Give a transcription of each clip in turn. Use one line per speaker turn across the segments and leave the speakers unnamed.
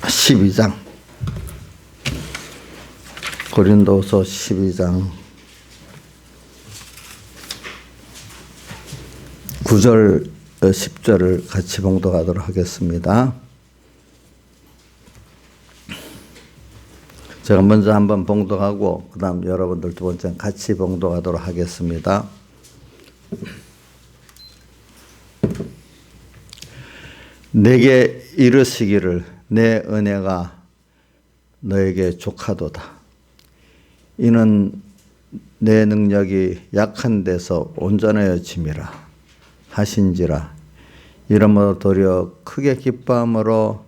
12장 고린도서 12장 9절 10절을 같이 봉독하도록 하겠습니다. 제가 먼저 한번 봉독하고 그 다음 여러분들 두 번째 같이 봉독하도록 하겠습니다. 내게 이르시기를 내 은혜가 너에게 족하도다. 이는 내 능력이 약한 데서 온전하여짐이라 하신지라. 이러므로 도리어 크게 기뻐함으로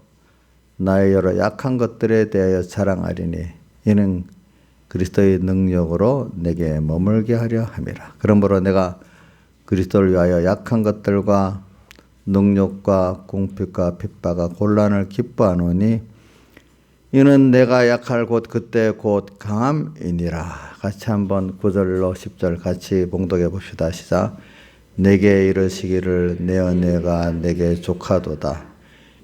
나의 여러 약한 것들에 대하여 자랑하리니 이는 그리스도의 능력으로 내게 머물게 하려 함이라. 그러므로 내가 그리스도를 위하여 약한 것들과 능력과 공핍과 핍박과 곤란을 기뻐하노니 이는 내가 약할 곧 그때 곧 강함이니라. 같이 한번 9절로 10절 같이 봉독해 봅시다. 시작. 내게 이르시기를 내 은혜가 내게 족하도다.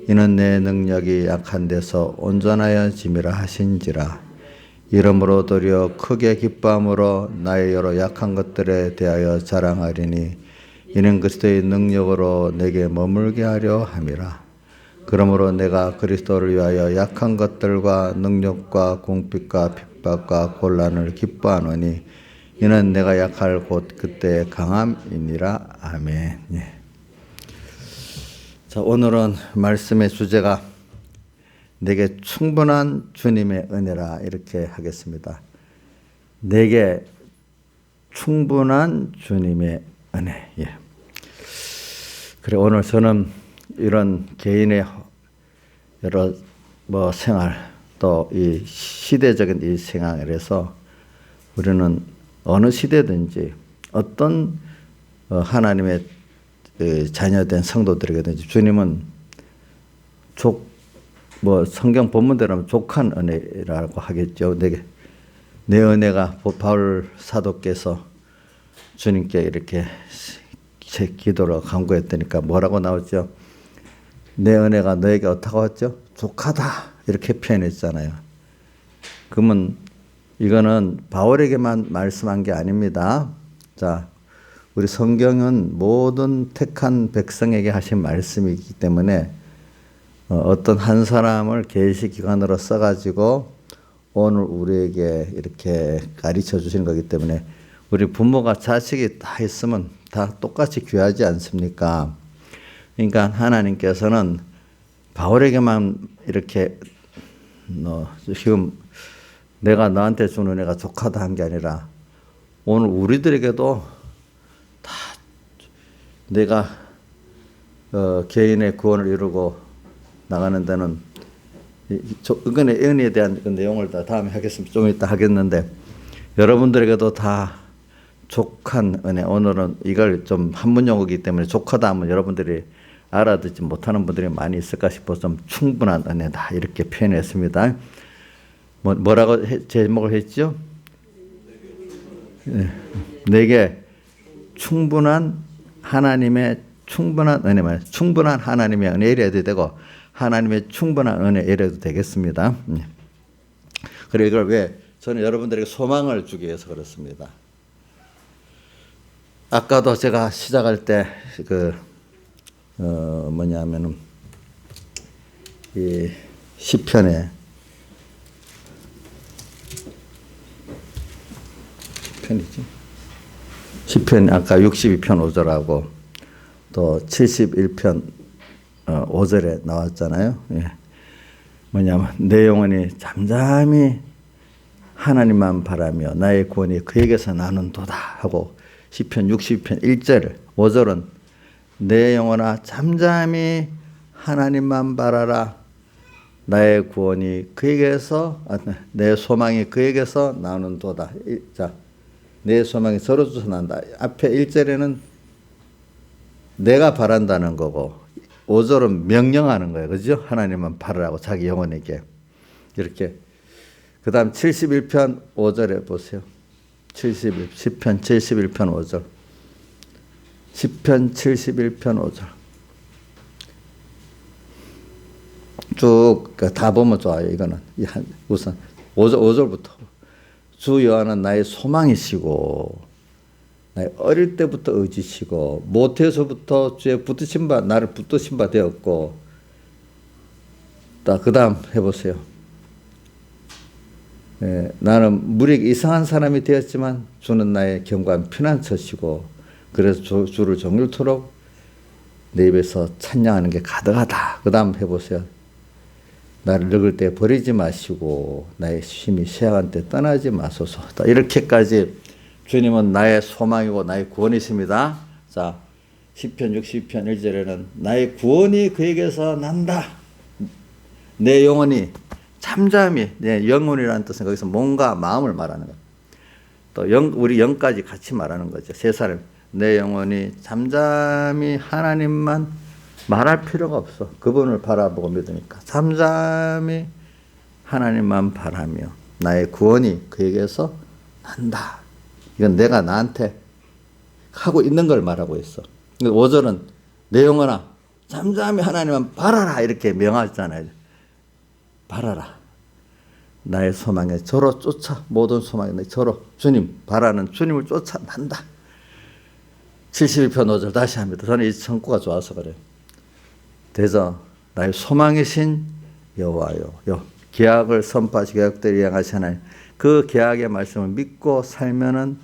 이는 내 능력이 약한 데서 온전하여짐이라 하신지라. 이러므로 도리어 크게 기뻐함으로 나의 여러 약한 것들에 대하여 자랑하리니 이는 그리스도의 능력으로 내게 머물게 하려 함이라. 그러므로 내가 그리스도를 위하여 약한 것들과 능력과 공핍과 핍박과 곤란을 기뻐하노니 이는 내가 약할 곧 그때 강함이니라. 아멘. 예. 자, 오늘은 말씀의 주제가 내게 충분한 주님의 은혜라 이렇게 하겠습니다. 내게 충분한 주님의 은혜. 예. 그래 오늘 저는 이런 개인의 여러 생활 또 이 시대적인 이 생활에서 우리는 어느 시대든지 어떤 하나님의 자녀된 성도들에게든지 주님은 성경 본문대로 족한 은혜라고 하겠죠. 내 은혜가 바울 사도께서 주님께 이렇게 제 기도로 간구했다니까 뭐라고 나왔죠? 내 은혜가 너에게 어떻게 왔죠? 족하다 이렇게 표현했잖아요. 그러면 이거는 바울에게만 말씀한 게 아닙니다. 자, 우리 성경은 모든 택한 백성에게 하신 말씀이기 때문에 어떤 한 사람을 계시기관으로 써가지고 오늘 우리에게 이렇게 가르쳐 주시는 거기 때문에 우리 부모가 자식이 다 있으면 다 똑같이 귀하지 않습니까? 그러니까 하나님께서는 바울에게만 이렇게 지금 내가 너한테 준 은혜가 족하다 한 게 아니라 오늘 우리들에게도 다 내가 개인의 구원을 이루고 나가는 데는 은혜에 대한 그 내용을 다 다음에 하겠습니다. 좀 이따 하겠는데 여러분들에게도 다 족한 은혜. 오늘은 이걸 좀 한문 용어이기 때문에 족하다 하면 여러분들이 알아듣지 못하는 분들이 많이 있을까 싶어서 좀 충분한 은혜다 이렇게 표현했습니다. 뭐라고 제목을 했죠? 네. 내게 충분한 하나님의 충분한 은혜만 충분한 하나님의 은혜 이래도 되고 하나님의 충분한 은혜 이래도 되겠습니다. 그리고 이걸 왜 저는 여러분들에게 소망을 주기 위해서 그렇습니다. 아까도 제가 시작할 때 뭐냐면은 이 시편에 시편 아까 62편 5절하고 또 71편 5절에 나왔잖아요. 예. 뭐냐면 내 영혼이 잠잠히 하나님만 바라며 나의 구원이 그에게서 나는도다 하고 시편 60편 1절 5절은 내 영혼아 잠잠히 하나님만 바라라 나의 구원이 그에게서 내 소망이 그에게서 나는도다. 자, 내 소망이 저로부터 난다. 앞에 1절에는 내가 바란다는 거고 5절은 명령하는 거예요. 그죠? 하나님만 바라라고 자기 영혼에게. 이렇게. 그 다음 71편 5절에 보세요. 10편 71편 5절. 10편 71편 5절. 쭉 다 보면 좋아요. 이거는 우선 5절부터 주 여호와는 나의 소망이시고 나의 어릴 때부터 의지시고 모태에서부터 주의 붙드신 바 나를 붙드신 바 되었고 그 다음 해보세요. 나는 무리에게 이상한 사람이 되었지만 주는 나의 견고한 피난처시고 그래서 주를 정률토록 내 입에서 찬양하는 게 가득하다. 그 다음 해보세요. 나를 늙을 때 버리지 마시고 나의 힘이 쇠약한 때 떠나지 마소서. 이렇게까지 주님은 나의 소망이고 나의 구원이십니다. 자, 시편 60편 1절에는 나의 구원이 그에게서 난다. 내 영혼이 잠잠히, 내 영혼이라는 뜻은 거기서 몸과 마음을 말하는 거예요. 또 우리 영까지 같이 말하는 거죠. 세 사람. 내 영혼이 잠잠히 하나님만 말할 필요가 없어. 그분을 바라보고 믿으니까. 잠잠히 하나님만 바라며 나의 구원이 그에게서 난다. 이건 내가 나한테 하고 있는 걸 말하고 있어. 5절은 내 영혼아 잠잠히 하나님만 바라라 이렇게 명하잖아요. 바라라. 나의 소망에 저로 쫓아 모든 소망에 저로 주님 바라는 주님을 쫓아 난다. 71편 5절 다시 합니다. 저는 이 청구가 좋아서 그래요. 대저 나의 소망이신 여호와요. 계약을 선포하시고 계약대로 이행하신 하나님. 그 계약의 말씀을 믿고 살면은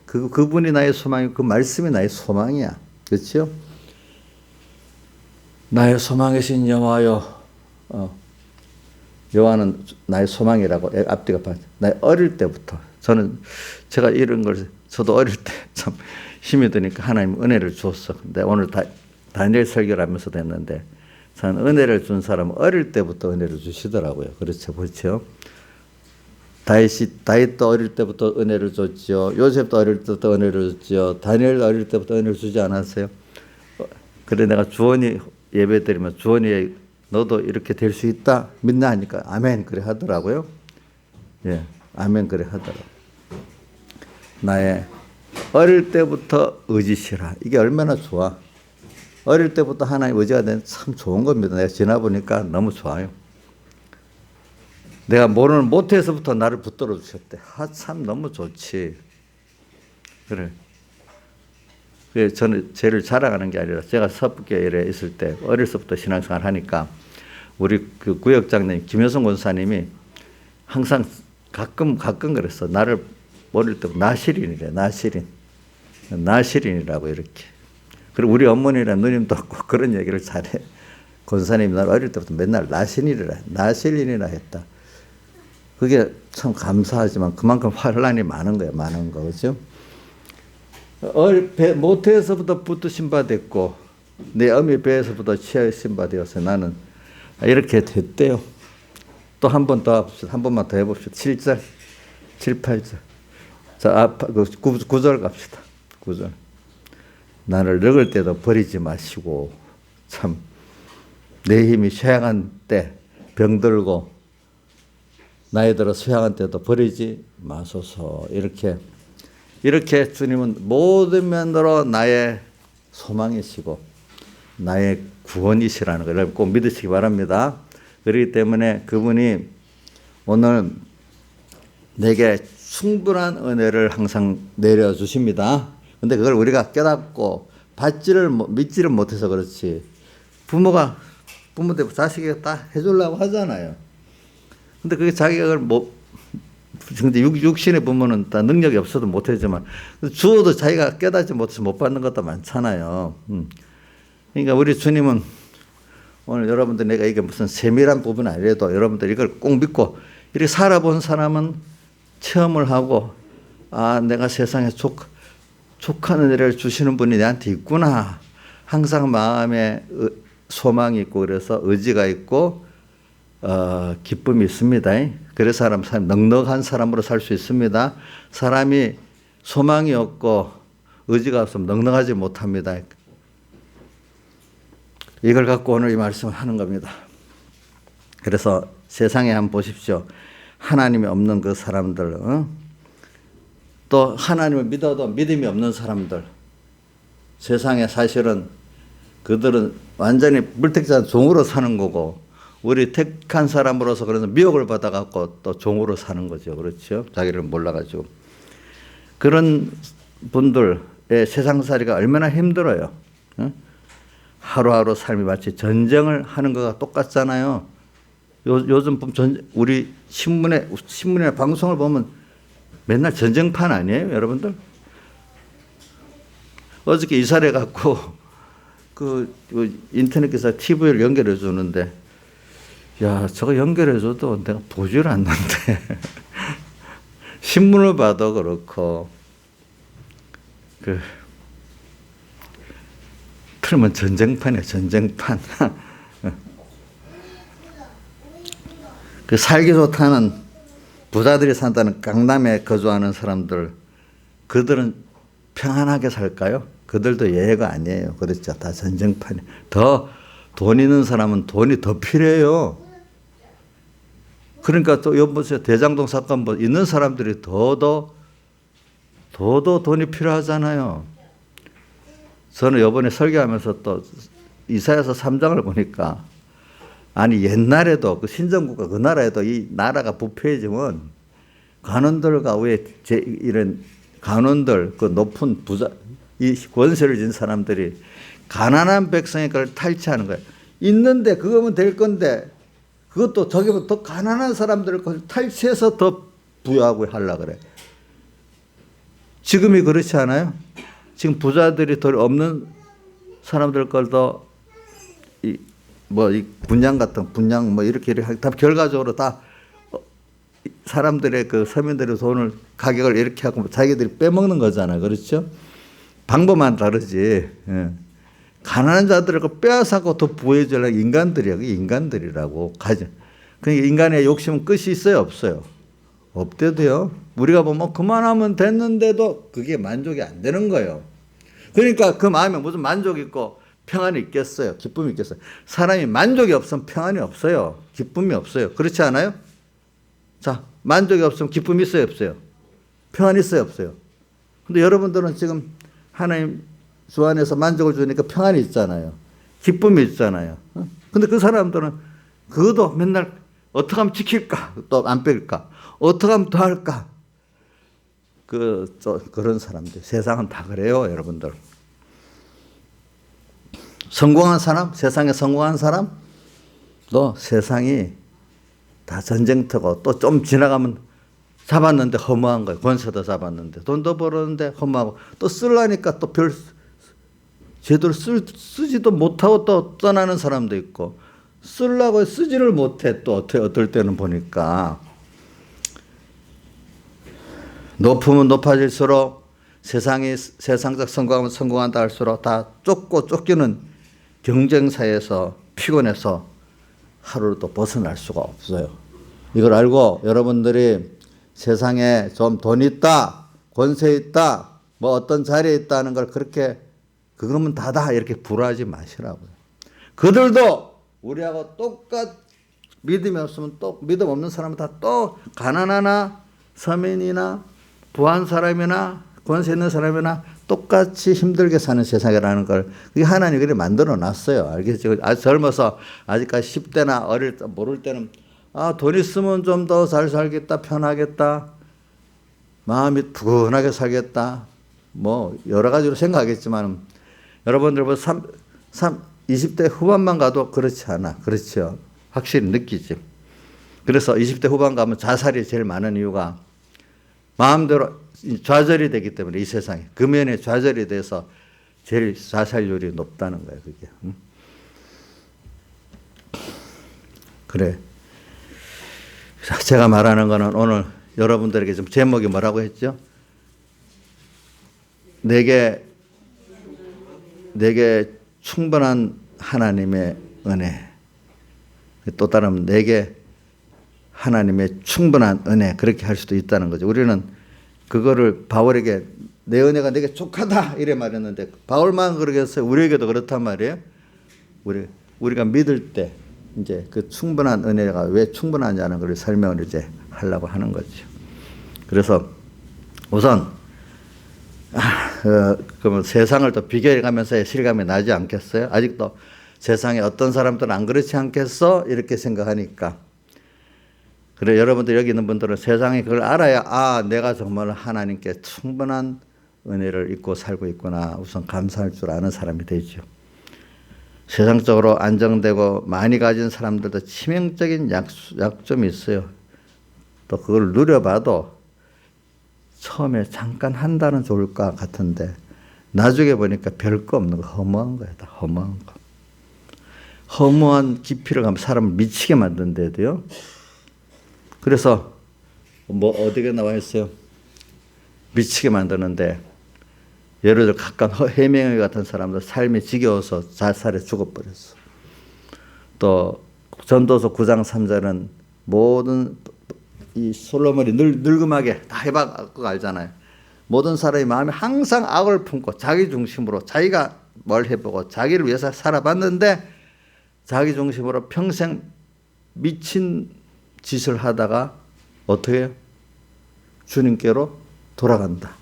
그분이 나의 소망이고 그 말씀이 나의 소망이야. 그렇죠? 나의 소망이신 여호와요. 여호와는 나의 소망이라고 앞뒤가 봐요. 나의 어릴 때부터 제가 이런 걸 저도 어릴 때 참 힘이 드니까 하나님 은혜를 줬어. 근데 오늘 다니엘 설교를 하면서 됐는데 저는 은혜를 준 사람은 어릴 때부터 은혜를 주시더라고요. 그렇죠. 다윗도 어릴 때부터 은혜를 줬지요. 요셉도 어릴 때부터 은혜를 줬지요. 다니엘도 어릴 때부터 은혜를 주지 않았어요. 그래 내가 주원이 예배 드리면 주원이 너도 이렇게 될 수 있다 믿나 하니까 아멘 그래 하더라고요. 예, 아멘 그래 하더라고요. 나의 어릴 때부터 의지시라. 이게 얼마나 좋아. 어릴 때부터 하나님 의지가 되는 참 좋은 겁니다. 내가 지나보니까 너무 좋아요. 내가 모르는 모태에서부터 나를 붙들어 주셨대. 참 너무 좋지. 그래. 저는 죄를 자랑하는 게 아니라 제가 서북교회에 있을 때 어릴 때부터 신앙생활 하니까 우리 그 구역장님 김효성 권사님이 항상 가끔 그랬어. 나를 어릴 때부터 나시린이래. 나시린이라고 이렇게. 그리고 우리 어머니랑 누님도 그런 얘기를 잘해. 권사님이 나를 어릴 때부터 맨날 나시린이라 했다. 그게 참 감사하지만 그만큼 환란이 많은 거야. 많은 거. 그죠? 모태에서부터 붙드신 바 됐고 내 어미 배에서부터 취하신 바 되어서 나는 이렇게 됐대요. 또 한 번 더 합시다. 한 번만 더 해봅시다. 7절, 7, 8절. 자, 9절 갑시다. 9절. 나를 늙을 때도 버리지 마시고 참 내 힘이 쇠약한 때 병들고 나이 들어 쇠약한 때도 버리지 마소서. 이렇게 주님은 모든 면으로 나의 소망이시고 나의 구원이시라는 걸 꼭 믿으시기 바랍니다. 그렇기 때문에 그분이 오늘 내게 충분한 은혜를 항상 내려주십니다. 근데 그걸 우리가 깨닫고 믿지를 못해서 그렇지. 부모들 자식에게 다 해주려고 하잖아요. 근데 그게 자기가 근데 육신의 부모는 다 능력이 없어도 못하지만 주어도 자기가 깨닫지 못해서 못 받는 것도 많잖아요. 그러니까 우리 주님은 오늘 여러분들 내가 이게 무슨 세밀한 부분 아니라도 여러분들 이걸 꼭 믿고 이렇게 살아본 사람은 체험을 하고 내가 세상에 족한 은혜를 주시는 분이 내한테 있구나. 항상 마음에 소망이 있고 그래서 의지가 있고 기쁨이 있습니다. 그래서 사람 넉넉한 사람으로 살 수 있습니다. 사람이 소망이 없고 의지가 없으면 넉넉하지 못합니다. 이걸 갖고 오늘 이 말씀을 하는 겁니다. 그래서 세상에 한번 보십시오. 하나님이 없는 그 사람들, 또 하나님을 믿어도 믿음이 없는 사람들, 세상에 사실은 그들은 완전히 물택자 종으로 사는 거고 우리 택한 사람으로서 그래서 미혹을 받아갖고 또 종으로 사는 거죠. 그렇죠. 자기를 몰라가지고. 그런 분들의 세상살이가 얼마나 힘들어요. 하루하루 삶이 마치 전쟁을 하는 거가 똑같잖아요. 요즘 우리 신문에 방송을 보면 맨날 전쟁판 아니에요, 여러분들? 어저께 이사를 해갖고 그 인터넷 기사 TV를 연결해 주는데, 야, 저거 연결해 줘도 내가 보질 않는데 신문을 봐도 그렇고 틀면 전쟁판이야, 전쟁판. 그 살기 좋다는 부자들이 산다는 강남에 거주하는 사람들, 그들은 평안하게 살까요? 그들도 예외가 아니에요. 그렇죠. 다 전쟁판이. 더 돈 있는 사람은 돈이 더 필요해요. 그러니까 또 여보세요. 대장동 사건 뭐 있는 사람들이 더더 돈이 필요하잖아요. 저는 이번에 설교하면서 또 이사야서 3장을 보니까, 아니 옛날에도 그 신정국가 그 나라에도 이 나라가 부패해지면 관원들과 이런 관원들, 그 높은 부자, 이 권세를 진 사람들이 가난한 백성의 걸 탈취하는 거예요. 있는데 그거면 될 건데 그것도 저기보다 더 가난한 사람들을 탈취해서 더 부유하고 하려고 그래. 지금이 그렇지 않아요? 지금 부자들이 덜 없는 사람들 걸도 이 분양 같은 분양 이렇게 다 결과적으로 다 사람들의 그 서민들의 돈을 가격을 이렇게 하고 자기들이 빼먹는 거잖아요. 그렇죠? 방법만 다르지. 예. 가난한 자들을 빼앗아고 더 부해주려고 인간들이야. 그게 인간들이라고. 그러니까 인간의 욕심은 끝이 있어요, 없어요? 없대도요. 우리가 보면 그만하면 됐는데도 그게 만족이 안 되는 거예요. 그러니까 그 마음에 무슨 만족이 있고 평안이 있겠어요? 기쁨이 있겠어요? 사람이 만족이 없으면 평안이 없어요. 기쁨이 없어요. 그렇지 않아요? 자, 만족이 없으면 기쁨이 있어요, 없어요? 평안이 있어요, 없어요? 근데 여러분들은 지금 하나님 주 안에서 만족을 주니까 평안이 있잖아요. 기쁨이 있잖아요. 근데 그 사람들은 그것도 맨날 어떻게 하면 지킬까? 또 안 뺄까? 어떻게 하면 더 할까? 그런 사람들. 세상은 다 그래요, 여러분들. 성공한 사람, 세상에 성공한 사람, 또 세상이 다 전쟁터고 또 좀 지나가면 잡았는데 허무한 거예요. 권세도 잡았는데 돈도 벌었는데 허무하고 또 쓰려니까 또 제대로 쓰지도 못하고 또 떠나는 사람도 있고, 쓰려고 쓰지를 못해. 또 어떨 때는 보니까 높으면 높아질수록 세상적 성공하면 성공한다 할수록 다 쫓기는 경쟁사에서 피곤해서 하루를 또 벗어날 수가 없어요. 이걸 알고 여러분들이 세상에 좀 돈 있다, 권세 있다, 뭐 어떤 자리에 있다는 걸 그렇게 그거면 다다 이렇게 불화하지 마시라고요. 그들도 우리하고 믿음이 없으면 또 믿음 없는 사람은 다 또 가난하나 서민이나 부한 사람이나 권세 있는 사람이나 똑같이 힘들게 사는 세상이라는 걸 그게 하나님이 그렇게 만들어 놨어요. 알겠죠? 아주 젊어서 아직까지 10대나 어릴 때 모를 때는 돈 있으면 좀 더 잘 살겠다, 편하겠다, 마음이 푸근하게 살겠다, 뭐 여러 가지로 생각하겠지만 여러분들 20대 후반만 가도 그렇지 않아. 그렇죠? 확실히 느끼지. 그래서 20대 후반 가면 자살이 제일 많은 이유가 마음대로 좌절이 되기 때문에, 이 세상에 금연에 좌절이 돼서 제일 자살률이 높다는 거예요. 그게. 그래. 제가 말하는 거는 오늘 여러분들에게 좀 제목이 뭐라고 했죠? 내게 충분한 하나님의 은혜. 또 다른 내게 하나님의 충분한 은혜, 그렇게 할 수도 있다는 거죠. 우리는 그거를 바울에게 내 은혜가 내게 족하다 이래 말했는데, 바울만 그러겠어요? 우리에게도 그렇단 말이에요. 우리가 믿을 때 이제 그 충분한 은혜가 왜 충분하냐는 걸 설명을 이제 하려고 하는 거죠. 그래서 우선 그러면 세상을 또 비교해 가면서 실감이 나지 않겠어요? 아직도 세상에 어떤 사람들은 안 그렇지 않겠어? 이렇게 생각하니까. 그래, 여러분들 여기 있는 분들은 세상에 그걸 알아야, 아, 내가 정말 하나님께 충분한 은혜를 입고 살고 있구나. 우선 감사할 줄 아는 사람이 되죠. 세상적으로 안정되고 많이 가진 사람들도 치명적인 약점이 있어요. 또 그걸 누려봐도 처음에 잠깐 한 달은 좋을 것 같은데 나중에 보니까 별거 없는 거, 허무한 거야. 다 허무한 거. 허무한 깊이를 가면 사람을 미치게 만든대도요. 그래서 뭐 어디에 나와 있어요? 미치게 만드는데 예를 들어 가까운 해명회 같은 사람들 삶이 지겨워서 자살해 죽어버렸어. 또 전도서 9장 3절은 모든 이 솔로몬이 늙음하게 다 해박을 알잖아요. 모든 사람의 마음에 항상 악을 품고 자기 중심으로 자기가 뭘 해보고 자기를 위해서 살아봤는데 자기 중심으로 평생 미친 짓을 하다가 어떻게 해요? 주님께로 돌아간다.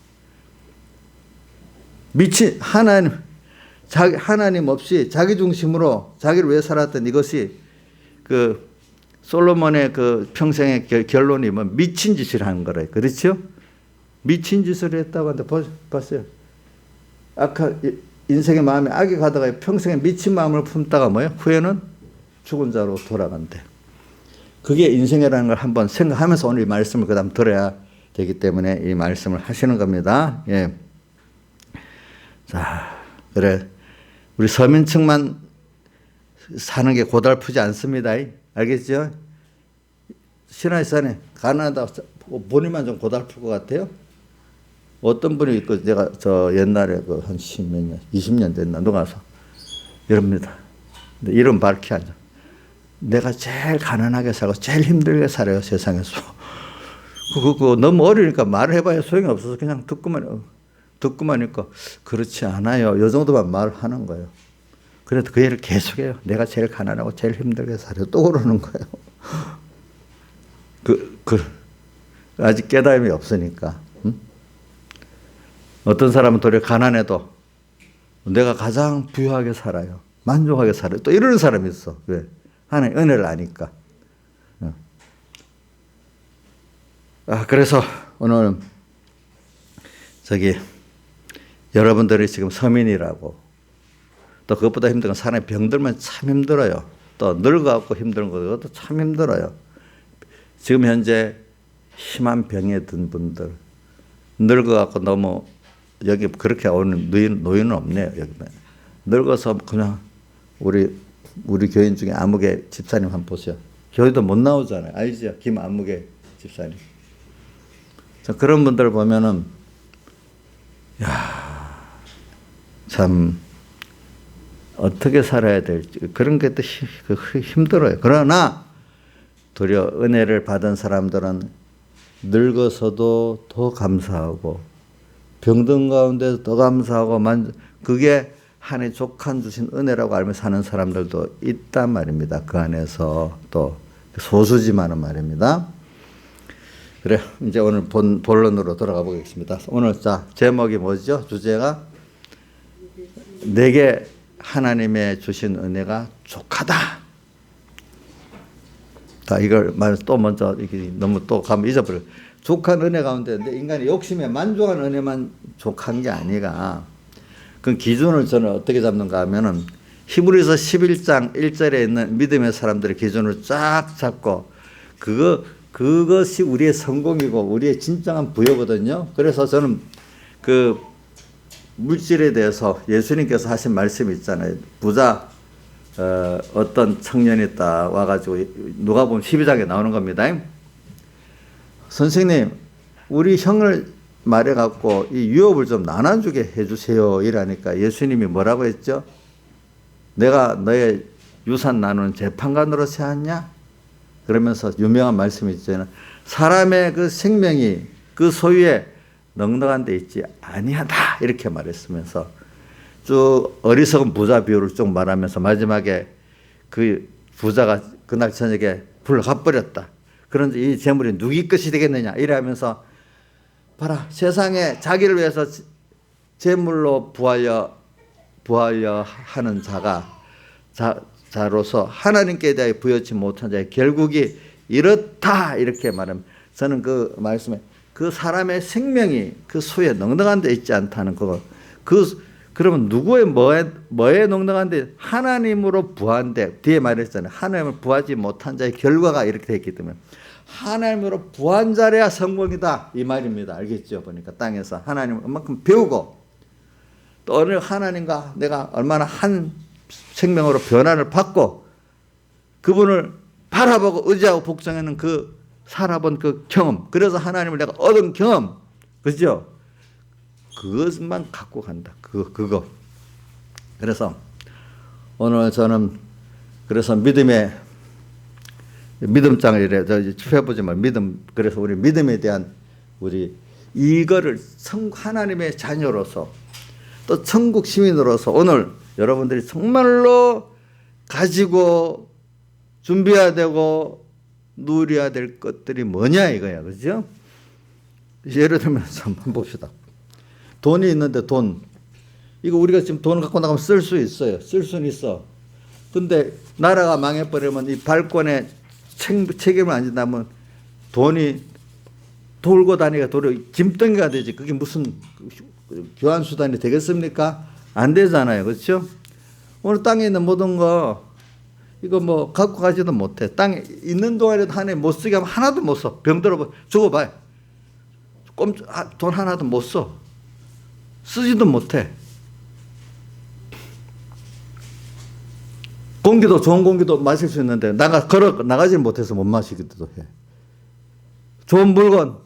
미친 하나님 없이 자기 중심으로 자기를 위해 살았던 이것이 그 솔로몬의 그 평생의 결론이 뭐 미친 짓을 하는 거래요. 그렇죠? 미친 짓을 했다고 하는데 봤어요. 아까 인생의 마음에 악이 가다가 평생에 미친 마음을 품다가 뭐예요? 후에는 죽은 자로 돌아간대. 그게 인생이라는 걸 한번 생각하면서 오늘 이 말씀을 그다음 들어야 되기 때문에 이 말씀을 하시는 겁니다. 예. 자, 그래. 우리 서민층만 사는 게 고달프지 않습니다. 알겠죠? 신화산에 가나다 본인만 좀 고달플 것 같아요. 어떤 분이 있고 내가 저 옛날에 그 한 10몇 년, 20년 됐나 누가서 이럽니다. 이름 밝히 하죠. 내가 제일 가난하게 살고 제일 힘들게 살아요 세상에서. 그거 너무 어리니까 말을 해봐야 소용이 없어서 그냥 듣고만 있고 그렇지 않아요. 이 정도만 말하는 거예요. 그래도 그 얘기를 계속해요. 내가 제일 가난하고 제일 힘들게 살아요. 또 그러는 거예요. 아직 깨달음이 없으니까. 응? 어떤 사람은 도리어 가난해도 내가 가장 부유하게 살아요. 만족하게 살아요. 또 이러는 사람이 있어. 왜? 하나님 은혜를 아니까. 그래서 오늘 여러분들이 지금 서민이라고 또 그것보다 힘든 건 사람의 병들면 참 힘들어요. 또 늙어갖고 힘든 것도 참 힘들어요. 지금 현재 심한 병에 든 분들 늙어갖고 너무 여기 그렇게 오는 노인은 없네요. 여기 늙어서 그냥 우리 교인 중에 아무개 집사님 한번 보세요. 교회도 못 나오잖아요. 알죠? 김아무개 집사님. 자, 그런 분들 보면은 참 어떻게 살아야 될지 그런 게 또 힘들어요. 그러나 도리어 은혜를 받은 사람들은 늙어서도 더 감사하고 병든 가운데서 더 감사하고 그게 하나님 족한 주신 은혜라고 알며 사는 사람들도 있단 말입니다. 그 안에서 또 소수지만은 말입니다. 그래, 이제 오늘 본론으로 들어가 보겠습니다. 오늘 제목이 뭐죠? 주제가 내게 하나님의 주신 은혜가 족하다. 이걸 또 먼저 너무 또 가면 잊어버려. 족한 은혜 가운데인데 인간이 욕심에 만족한 은혜만 족한 게 아니라 그 기준을 저는 어떻게 잡는가 하면은 히브리서 11장 1절에 있는 믿음의 사람들의 기준을 쫙 잡고 그것이 우리의 성공이고 우리의 진정한 부여거든요. 그래서 저는 그 물질에 대해서 예수님께서 하신 말씀이 있잖아요. 부자 어떤 청년이 딱 와가지고 누가복음 12장에 나오는 겁니다. 선생님, 우리 형을 말해갖고 이 유업을 좀 나눠주게 해주세요. 이러니까 예수님이 뭐라고 했죠? 내가 너의 유산 나누는 재판관으로 세웠냐? 그러면서 유명한 말씀이 있잖아요. 사람의 그 생명이 그 소유에 넉넉한 데 있지 아니하다. 이렇게 말했으면서 쭉 어리석은 부자 비유를 쭉 말하면서 마지막에 그 부자가 그날 저녁에 불을 갚버렸다. 그런데 이 재물이 누구 것이 되겠느냐 이러면서 봐라, 세상에 자기를 위해서 재물로 부하려 하는 자가 자로서 하나님께 대하여 부여치 못한 자의 결국이 이렇다 이렇게 말하면 저는 그 말씀에 그 사람의 생명이 그 수에 넉넉한 데 있지 않다는 그거 그러면 누구의 뭐에 넉넉한데 하나님으로 부한데 뒤에 말했잖아요. 하나님을 부하지 못한 자의 결과가 이렇게 되어 있기 때문에 하나님으로 부한 자래야 성공이다 이 말입니다. 알겠죠? 보니까 땅에서 하나님을 얼만큼 배우고 또 어느 하나님과 내가 얼마나 한 생명으로 변화를 받고 그분을 바라보고 의지하고 복종하는 그 살아본 그 경험 그래서 하나님을 내가 얻은 경험 그죠? 그것만 갖고 간다. 그거. 그래서 오늘 저는 그래서 믿음장을 이래 해보지만 믿음 그래서 우리 믿음에 대한 우리 이거를 하나님의 자녀로서 또 천국 시민으로서 오늘 여러분들이 정말로 가지고 준비해야 되고 누려야 될 것들이 뭐냐 이거야. 그죠? 예를 들면서 한번 봅시다. 돈이 있는데 돈. 이거 우리가 지금 돈 갖고 나가면 쓸 수 있어요. 쓸 수는 있어. 근데 나라가 망해버리면 이 발권에 책임을 안 진다면 돈이 돌고 다니가 도로 짐덩이가 되지. 그게 무슨 교환수단이 되겠습니까? 안 되잖아요. 그렇죠? 오늘 땅에 있는 모든 거 이거 뭐 갖고 가지도 못해. 땅에 있는 동안에도 한 해 못 쓰게 하면 하나도 못 써. 병들어 죽어봐요. 돈 하나도 못 써. 쓰지도 못해. 공기도 좋은 공기도 마실 수 있는데 나가지 못해서 못 마시기도 해. 좋은 물건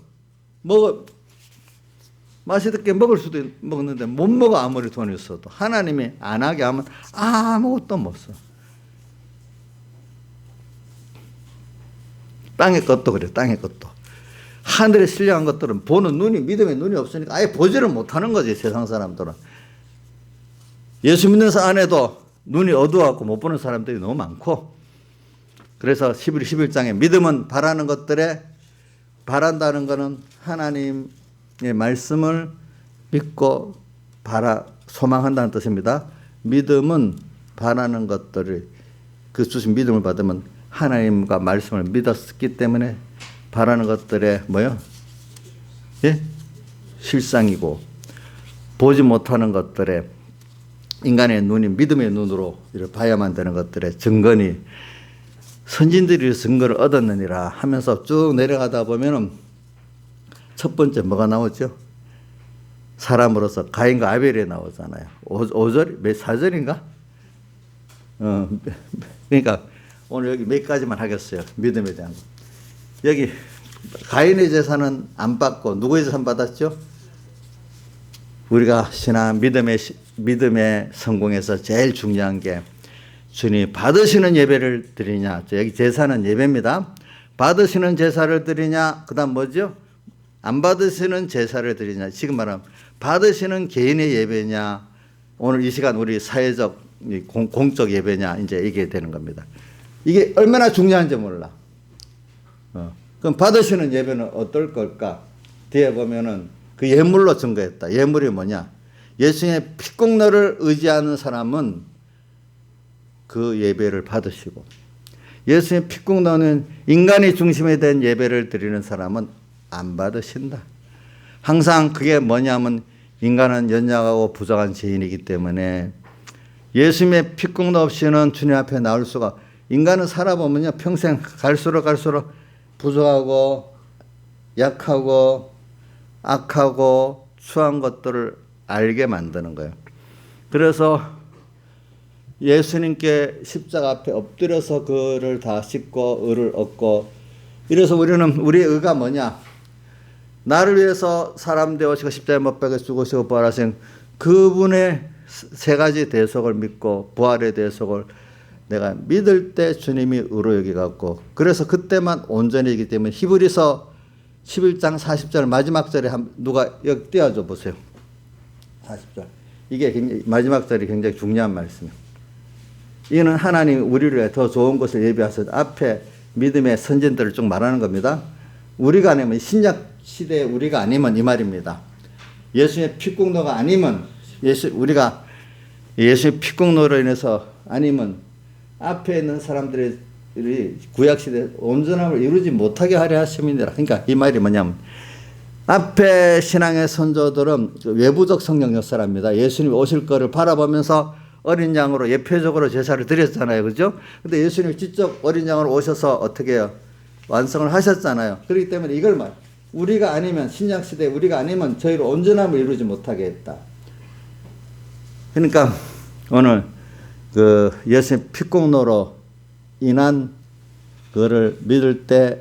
맛있게 먹을 수도 먹는데 못 먹어 아무리 돈이 있어도 하나님이 안 하게 하면 아무것도 못 써. 땅의 것도 그래. 땅의 것도. 하늘에 신령한 것들은 보는 믿음의 눈이 없으니까 아예 보지를 못하는 거지. 세상 사람들은. 예수 믿는 안에도 눈이 어두워갖고 못 보는 사람들이 너무 많고 그래서 11장에 믿음은 바라는 것들에 바란다는 것은 하나님의 말씀을 믿고 소망한다는 뜻입니다. 믿음은 바라는 것들을 그 주신 믿음을 받으면 하나님과 말씀을 믿었기 때문에 바라는 것들에 뭐요? 예? 실상이고 보지 못하는 것들에 인간의 눈이 믿음의 눈으로 봐야만 되는 것들의 증거니 선진들이 증거를 얻었느니라 하면서 쭉 내려가다 보면은 첫 번째 뭐가 나오죠? 사람으로서 가인과 아벨이 나오잖아요. 5절? 4절인가? 그러니까 오늘 여기 몇 가지만 하겠어요. 믿음에 대한 거. 여기 가인의 제사는 안 받고 누구의 제사 받았죠? 우리가 신앙 믿음의 성공에서 제일 중요한 게 주님 받으시는 예배를 드리냐. 여기 제사는 예배입니다. 받으시는 제사를 드리냐. 그 다음 뭐죠? 안 받으시는 제사를 드리냐. 지금 말하면 받으시는 개인의 예배냐. 오늘 이 시간 우리 사회적 공적 예배냐. 이제 이게 되는 겁니다. 이게 얼마나 중요한지 몰라. 그럼 받으시는 예배는 어떨 걸까? 뒤에 보면은 그 예물로 증거했다. 예물이 뭐냐? 예수님의 피공로를 의지하는 사람은 그 예배를 받으시고 예수님의 피공로는 인간이 중심에 된 예배를 드리는 사람은 안 받으신다. 항상 그게 뭐냐면 인간은 연약하고 부족한 죄인이기 때문에 예수님의 피공로 없이는 주님 앞에 나올 수가 인간은 살아보면요 평생 갈수록 부족하고 약하고 악하고 추한 것들을 알게 만드는 거예요. 그래서 예수님께 십자가 앞에 엎드려서 그를 다 씻고 의를 얻고 이래서 우리의 의가 뭐냐? 나를 위해서 사람 되어시고 십자가에 못 박혀 죽으시고 부활하신 그분의 세 가지 대속을 믿고 부활의 대속을 내가 믿을 때 주님이 의로 여기갖고 그래서 그때만 온전히이기 때문에 히브리서 11장 40절 마지막 절에 누가 여기 띄워줘 보세요. 40절. 이게 굉장히, 마지막 절이 굉장히 중요한 말씀이에요. 이는 하나님 우리를 위해 더 좋은 것을 예비하셔서 앞에 믿음의 선진들을 쭉 말하는 겁니다. 우리가 아니면 신약 시대에 우리가 아니면 이 말입니다. 예수의 피공로가 아니면 우리가 예수의 피공로로 인해서 아니면 앞에 있는 사람들이 구약시대 온전함을 이루지 못하게 하려 하심이니라. 그러니까 이 말이 뭐냐면 앞에 신앙의 선조들은 외부적 성령 역사랍니다. 예수님 오실 거를 바라보면서 어린 양으로 예표적으로 제사를 드렸잖아요. 그죠? 근데 예수님 직접 어린 양으로 오셔서 어떻게 해요? 완성을 하셨잖아요. 그렇기 때문에 이걸 우리가 아니면 신약시대에 우리가 아니면 저희를 온전함을 이루지 못하게 했다. 그러니까 오늘 그 예수님 피공로로 인한 그거를 믿을 때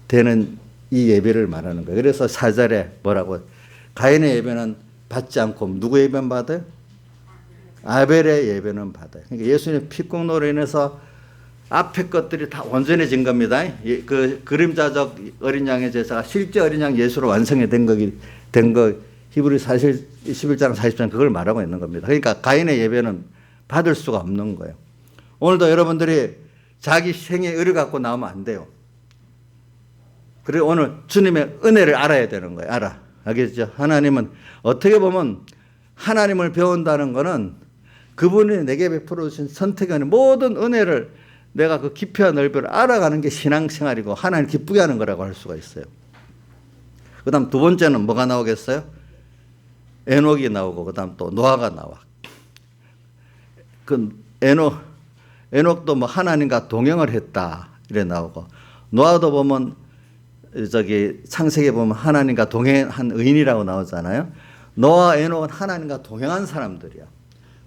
되는 이 예배를 말하는 거예요. 그래서 4절에 뭐라고? 가인의 예배는 받지 않고 누구 예배는 받아요? 아벨의 예배는 받아요. 그러니까 예수님 피공로로 인해서 앞에 것들이 다 온전해진 겁니다. 그 그림자적 어린 양의 제사가 실제 어린 양 예수로 완성이 된 거 히브리 11장 40장 그걸 말하고 있는 겁니다. 그러니까 가인의 예배는 받을 수가 없는 거예요. 오늘도 여러분들이 자기 생의 의를 갖고 나오면 안 돼요. 그리고 오늘 주님의 은혜를 알아야 되는 거예요. 알겠죠? 하나님은 어떻게 보면 하나님을 배운다는 거는 그분이 내게 베풀어 주신 선택이 아닌 모든 은혜를 내가 그 깊이와 넓이를 알아가는 게 신앙생활이고 하나님 기쁘게 하는 거라고 할 수가 있어요. 그 다음 두 번째는 뭐가 나오겠어요? 에녹이 나오고 그 다음 또 노아가 나와. 그 에녹도 뭐 하나님과 동행을 했다 이래 나오고 노아도 보면 저기 창세기에 보면 하나님과 동행한 의인이라고 나오잖아요. 노아 에녹은 하나님과 동행한 사람들이야.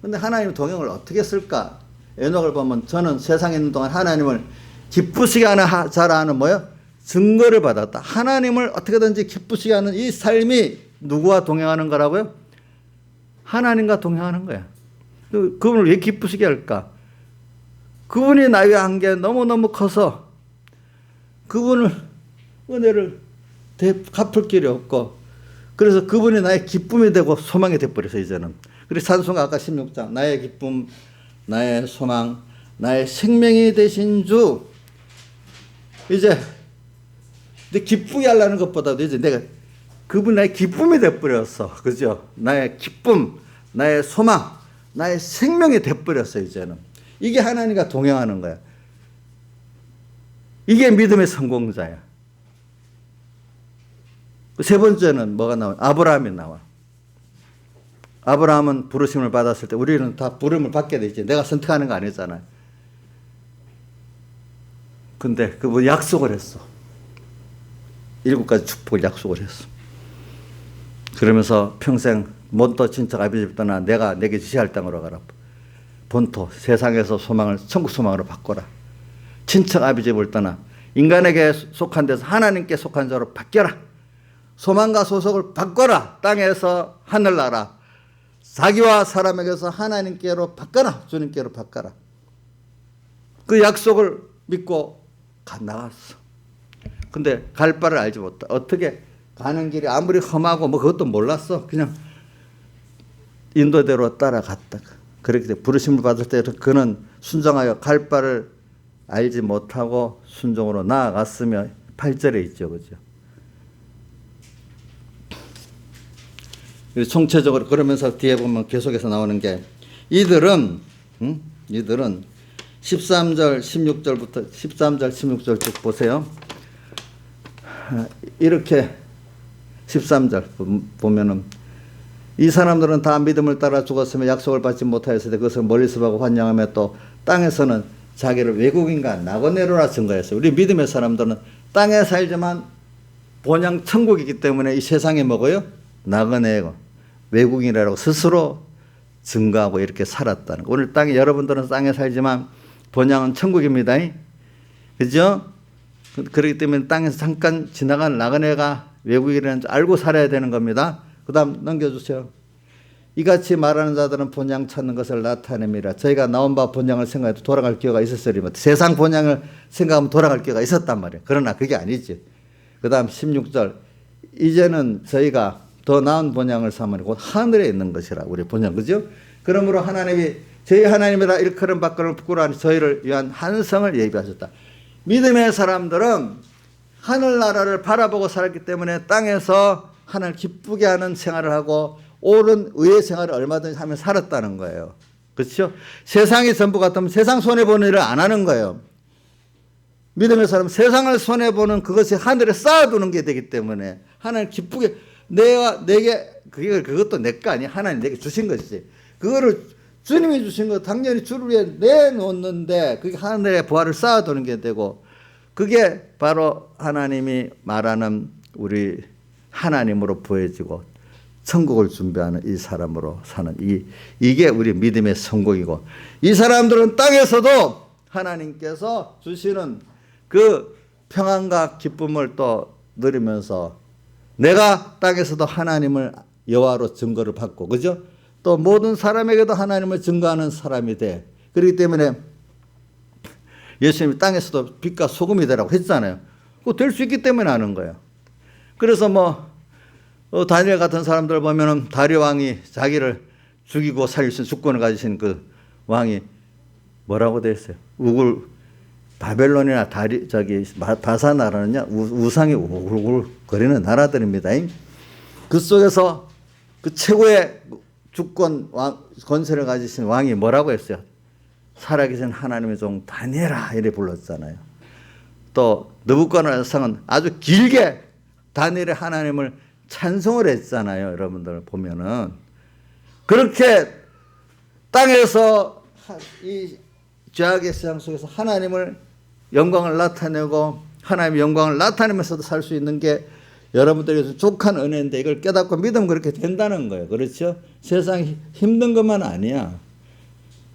근데 하나님 동행을 어떻게 했을까? 에녹을 보면 저는 세상에 있는 동안 하나님을 기쁘시게 하는 자라 하는 뭐요? 증거를 받았다. 하나님을 어떻게든지 기쁘시게 하는 이 삶이 누구와 동행하는 거라고요? 하나님과 동행하는 거야. 그분을 왜 기쁘시게 할까? 그분이 나에게 한 게 너무너무 커서 그분을 은혜를 갚을 길이 없고 그래서 그분이 나의 기쁨이 되고 소망이 돼버려서 이제는. 그래서 찬송가 아까 16장 나의 기쁨 나의 소망 나의 생명이 되신 주 이제 기쁘게 하려는 것보다도 이제 내가 그분 나의 기쁨이 돼버렸어. 그죠? 나의 기쁨 나의 소망 나의 생명이 돼버렸어. 이제는 이게 하나님과 동행하는 거야. 이게 믿음의 성공자야. 세 번째는 뭐가 나와? 아브라함이 나와. 아브라함은 부르심을 받았을 때 우리는 다 부름을 받게 되지. 내가 선택하는 거 아니잖아요. 근데 그분 약속을 했어. 7가지 축복을 약속을 했어. 그러면서 평생 본토 친척 아버지 집 떠나 내가 내게 지시할 땅으로 가라. 본토 세상에서 소망을 천국 소망으로 바꿔라. 친척 아버지 집을 떠나 인간에게 속한 데서 하나님께 속한 자로 바뀌어라. 소망과 소속을 바꿔라. 땅에서 하늘나라. 자기와 사람에게서 하나님께로 바꿔라. 주님께로 바꿔라. 그 약속을 믿고 나갔어. 근데 갈 바를 알지 못해. 어떻게 가는 길이 아무리 험하고 뭐 그것도 몰랐어. 그냥 인도대로 따라갔다. 그렇게 돼. 부르심을 받을 때 그는 순종하여 갈 바를 알지 못하고 순종으로 나아갔으며 8절에 있죠. 그죠? 총체적으로 그러면서 뒤에 보면 계속해서 나오는 게 이들은 13절 16절부터 13절 16절 쭉 보세요. 이렇게 13절 보면은 이 사람들은 다 믿음을 따라 죽었으며 약속을 받지 못하였을 때 그것을 멀리서 보고 환영하며 또 땅에서는 자기를 외국인과 나그네로라 증거했어요. 우리 믿음의 사람들은 땅에 살지만 본향 천국이기 때문에 이 세상에 먹어요? 나그네고 외국인이라고 스스로 증거하고 이렇게 살았다는 거. 오늘 땅에 여러분들은 땅에 살지만 본향은 천국입니다. 그죠? 그렇기 때문에 땅에서 잠깐 지나간 나그네가 외국인이라는 줄 알고 살아야 되는 겁니다. 그 다음 넘겨주세요. 이같이 말하는 자들은 본향 찾는 것을 나타냅니다. 저희가 나온 바 본향을 생각해도 돌아갈 기회가 있었으리면 세상 본향을 생각하면 돌아갈 기회가 있었단 말이에요. 그러나 그게 아니지. 그 다음 16절 이제는 저희가 더 나은 본향을 삼으니 곧 하늘에 있는 것이라. 우리 본향 그죠? 그러므로 하나님이 저희 하나님이라 일컬음 밖을 부끄러워하니 저희를 위한 한성을 예비하셨다. 믿음의 사람들은 하늘나라를 바라보고 살았기 때문에 땅에서 하나님을 기쁘게 하는 생활을 하고 옳은 의의 생활을 얼마든지 하며 살았다는 거예요. 그렇죠? 세상이 전부 같으면 세상 손해보는 일을 안 하는 거예요. 믿음의 사람은 세상을 손해보는 그것이 하늘에 쌓아두는 게 되기 때문에 하나님 기쁘게 내게 그것도 내 거 아니야. 하나님 내게 주신 것이지. 그거를 주님이 주신 거 당연히 주를 위해 내놓는데 그게 하늘에 보화를 쌓아두는 게 되고 그게 바로 하나님이 말하는 우리 하나님으로 보여지고 천국을 준비하는 이 사람으로 사는 이게 우리 믿음의 성공이고 이 사람들은 땅에서도 하나님께서 주시는 그 평안과 기쁨을 또 누리면서 내가 땅에서도 하나님을 여호와로 증거를 받고 그죠? 또 모든 사람에게도 하나님을 증거하는 사람이 돼. 그렇기 때문에 예수님이 땅에서도 빛과 소금이 되라고 했잖아요. 그거 될 수 있기 때문에 하는 거예요. 그래서 다니엘 같은 사람들 보면은 다리 왕이 자기를 죽이고 살릴 수 있는 주권을 가지신 그 왕이 뭐라고 돼 있어요? 바벨론이나 바사 나라는요 우상이 우글우글 거리는 나라들입니다. 그 속에서 그 최고의 주권 권세를 가지신 왕이 뭐라고 했어요? 살아계신 하나님의 종 다니엘아 이래 불렀잖아요. 또 느부갓네살은 아주 길게 다니엘의 하나님을 찬송을 했잖아요. 여러분들 보면은 그렇게 땅에서 이 죄악의 세상 속에서 하나님을 영광을 나타내고 하나님의 영광을 나타내면서도 살 수 있는 게 여러분들에게서 족한 은혜인데 이걸 깨닫고 믿으면 그렇게 된다는 거예요. 그렇죠? 세상이 힘든 것만 아니야.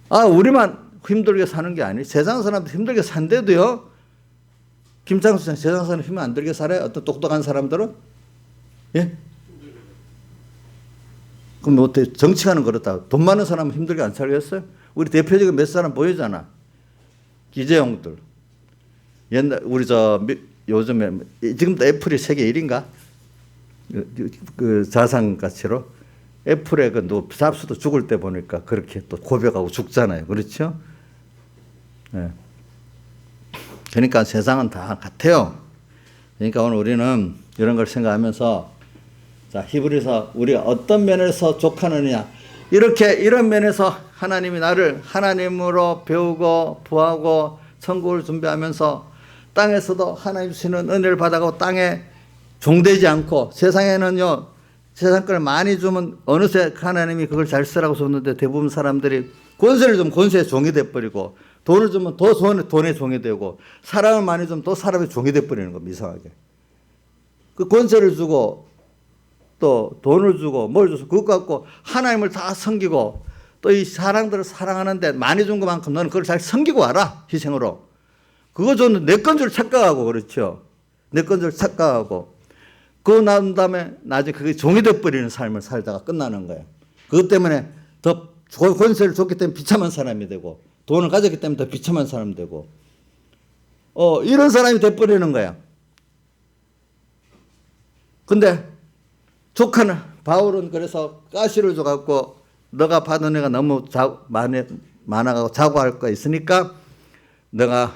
우리만 힘들게 사는 게 아니에요. 세상 사람들 힘들게 산대도요. 김창수 씨, 세상 사람 힘 안 들게 살아요? 어떤 똑똑한 사람들은? 예? 그럼 어떻게 정치가는 그렇다. 돈 많은 사람은 힘들게 안 살겠어요? 우리 대표적인 몇 사람 보이잖아. 기재용들. 옛날 우리 요즘에 지금도 애플이 세계 1위인가? 그 자산 가치로 애플의 잡스도 죽을 때 보니까 그렇게 또 고백하고 죽잖아요. 그렇죠? 네. 그러니까 세상은 다 같아요. 그러니까 오늘 우리는 이런 걸 생각하면서 자, 히브리서 우리가 어떤 면에서 족하느냐 이런 면에서 하나님이 나를 하나님으로 배우고 부하고 천국을 준비하면서 땅에서도 하나님 주시는 은혜를 받아가고 땅에 종되지 않고 세상에는요 세상 걸 많이 주면 어느새 하나님이 그걸 잘 쓰라고 줬는데 대부분 사람들이 권세를 주면 권세의 종이 돼버리고 돈을 주면 더 돈의 종이 되고 사람을 많이 주면 또 사람의 종이 돼버리는 겁니다. 이상하게. 그 권세를 주고 또 돈을 주고 뭘 줘서 그것 갖고 하나님을 다 섬기고 또 이 사람들을 사랑하는데 많이 준 것만큼 너는 그걸 잘 섬기고 와라 희생으로. 그거 줬는데 내 건 줄 착각하고 그렇죠. 내 건 줄 착각하고 그거 나온 다음에 나중에 그게 종이 돼버리는 삶을 살다가 끝나는 거예요. 그것 때문에 더 권세를 줬기 때문에 비참한 사람이 되고 돈을 가졌기 때문에 더 비참한 사람이 되고 이런 사람이 돼버리는 거야. 근데 족하는 바울은 그래서 가시를 줘갖고 너가 받은 애가 너무 많아가고 자고할 거 있으니까 너가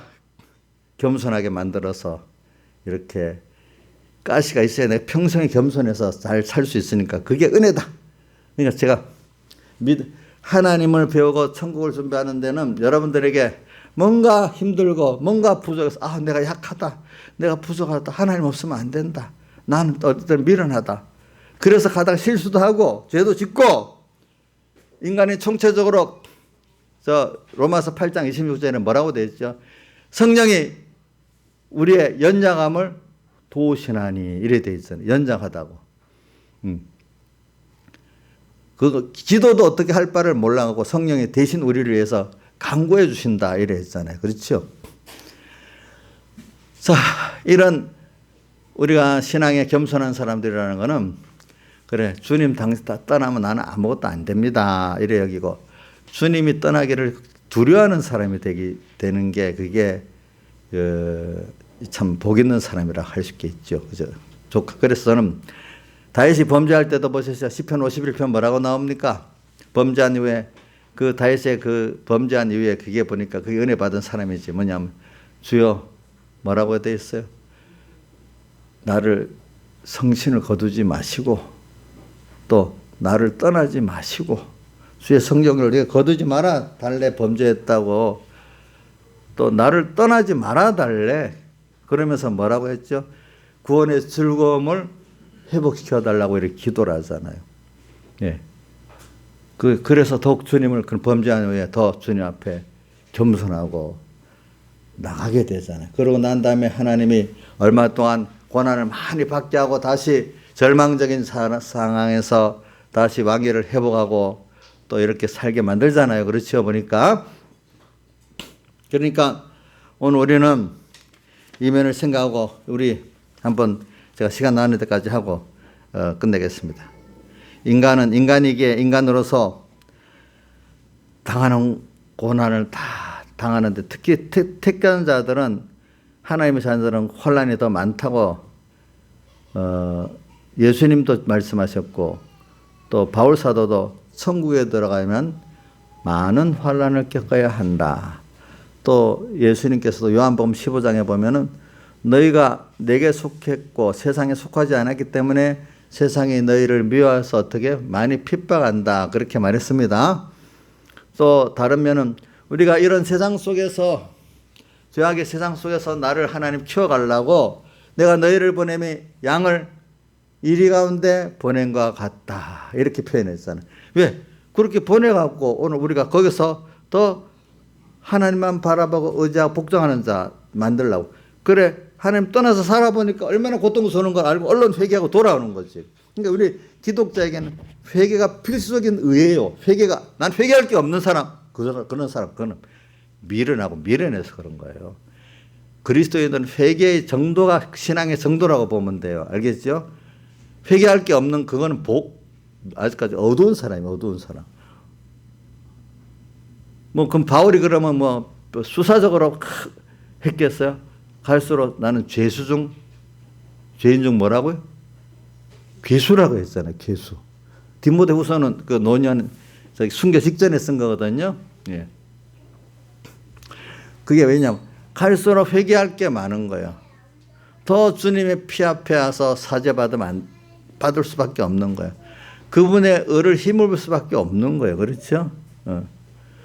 겸손하게 만들어서 이렇게 가시가 있어야 내 평생에 겸손해서 잘 살 수 있으니까 그게 은혜다. 그러니까 제가 하나님을 배우고 천국을 준비하는 데는 여러분들에게 뭔가 힘들고 뭔가 부족해서 내가 약하다. 내가 부족하다. 하나님 없으면 안 된다. 나는 어쨌든 미련하다. 그래서 가다가 실수도 하고 죄도 짓고 인간이 총체적으로 로마서 8장 26절에는 뭐라고 되어 있죠? 성령이 우리의 연약함을 도우시나니 이래 되어 있잖아요. 연약하다고. 기도도 어떻게 할 바를 몰라하고 성령이 대신 우리를 위해서 간구해 주신다 이래 했잖아요. 그렇죠? 자, 이런 우리가 신앙에 겸손한 사람들이라는 거는 그래 주님 당신 다 떠나면 나는 아무것도 안 됩니다 이래 여기고 주님이 떠나기를 두려워하는 사람이 되는 게 그게 참 복 있는 사람이라 할 수 있겠죠. 그죠? 그래서 저는 다윗이 범죄할 때도 보셨어요. 시편 51편 뭐라고 나옵니까? 범죄한 이후에 그 다윗의 그 범죄한 이후에 그게 보니까 그게 은혜 받은 사람이지 뭐냐면 주여 뭐라고 되어 있어요? 나를 성신을 거두지 마시고 또 나를 떠나지 마시고 주의 성령을 네가 거두지 마라 달래 범죄했다고, 또 나를 떠나지 말아 달래 그러면서 뭐라고 했죠? 구원의 즐거움을 회복시켜 달라고 이렇게 기도를 하잖아요. 예. 그래서 더욱 주님을 그 범죄한 후에 더 주님 앞에 겸손하고 나가게 되잖아요. 그러고 난 다음에 하나님이 얼마 동안 고난을 많이 받게 하고 다시 절망적인 상황에서 다시 왕위를 회복하고 또 이렇게 살게 만들잖아요. 그렇죠. 보니까. 그러니까 오늘 우리는 이 면을 생각하고 우리 한번 제가 시간 나는 데까지 하고 끝내겠습니다. 인간은 인간이기에 인간으로서 당하는 고난을 다 당하는데 특히 택한 자들은 하나님의 자녀들은 혼란이 더 많다고 예수님도 말씀하셨고 또 바울 사도도 천국에 들어가면 많은 환란을 겪어야 한다. 또 예수님께서도 요한복음 15장에 보면은 너희가 내게 속했고 세상에 속하지 않았기 때문에 세상이 너희를 미워해서 어떻게 많이 핍박한다 그렇게 말했습니다. 또 다른 면은 우리가 이런 세상 속에서 죄악의 세상 속에서 나를 하나님 키워가려고 내가 너희를 보내면 양을 이리 가운데 보낸 것 같다 이렇게 표현했잖아요. 왜? 그렇게 보내갖고 오늘 우리가 거기서 더 하나님만 바라보고 의지하고 복종하는 자 만들려고. 그래 하나님 떠나서 살아보니까 얼마나 고통스러운 걸 알고 얼른 회개하고 돌아오는 거지. 그러니까 우리 기독자에게는 회개가 필수적인 의예요. 난 회개할 게 없는 사람, 그런 사람, 그거는 미련하고 미련해서 그런 거예요. 그리스도인들은 회개의 정도가 신앙의 정도라고 보면 돼요. 알겠죠? 회개할 게 없는 그거는 아직까지 어두운 사람이에요. 어두운 사람. 그럼 바울이 그러면 수사적으로 했겠어요? 갈수록 나는 죄인 중 뭐라고요? 괴수라고 했잖아요. 괴수. 디모데후서는 그 노년 순교 직전에 쓴 거거든요. 예. 그게 왜냐면 갈수록 회개할 게 많은 거예요. 더 주님의 피 앞에 와서 받을 수밖에 없는 거예요. 그분의 의를 힘입을 수밖에 없는 거예요. 그렇죠?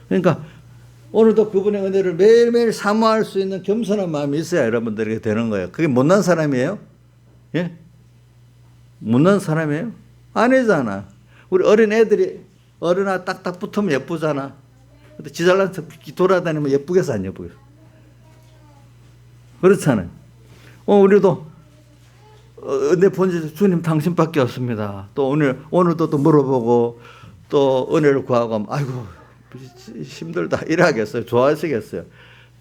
그러니까 오늘도 그분의 은혜를 매일매일 사모할 수 있는 겸손한 마음이 있어야 여러분들에게 되는 거예요. 그게 못난 사람이에요? 예? 못난 사람이에요? 아니잖아. 우리 어린 애들이 어른아 딱딱 붙으면 예쁘잖아. 근데 지잘난 척 돌아다니면 예쁘겠어 안 예쁘겠어? 그렇잖아요. 우리도 은혜 본질 주님 당신밖에 없습니다. 또 오늘도 또 물어보고 또 은혜를 구하고 하면 아이고 힘들다 이러겠어요? 좋아하시겠어요?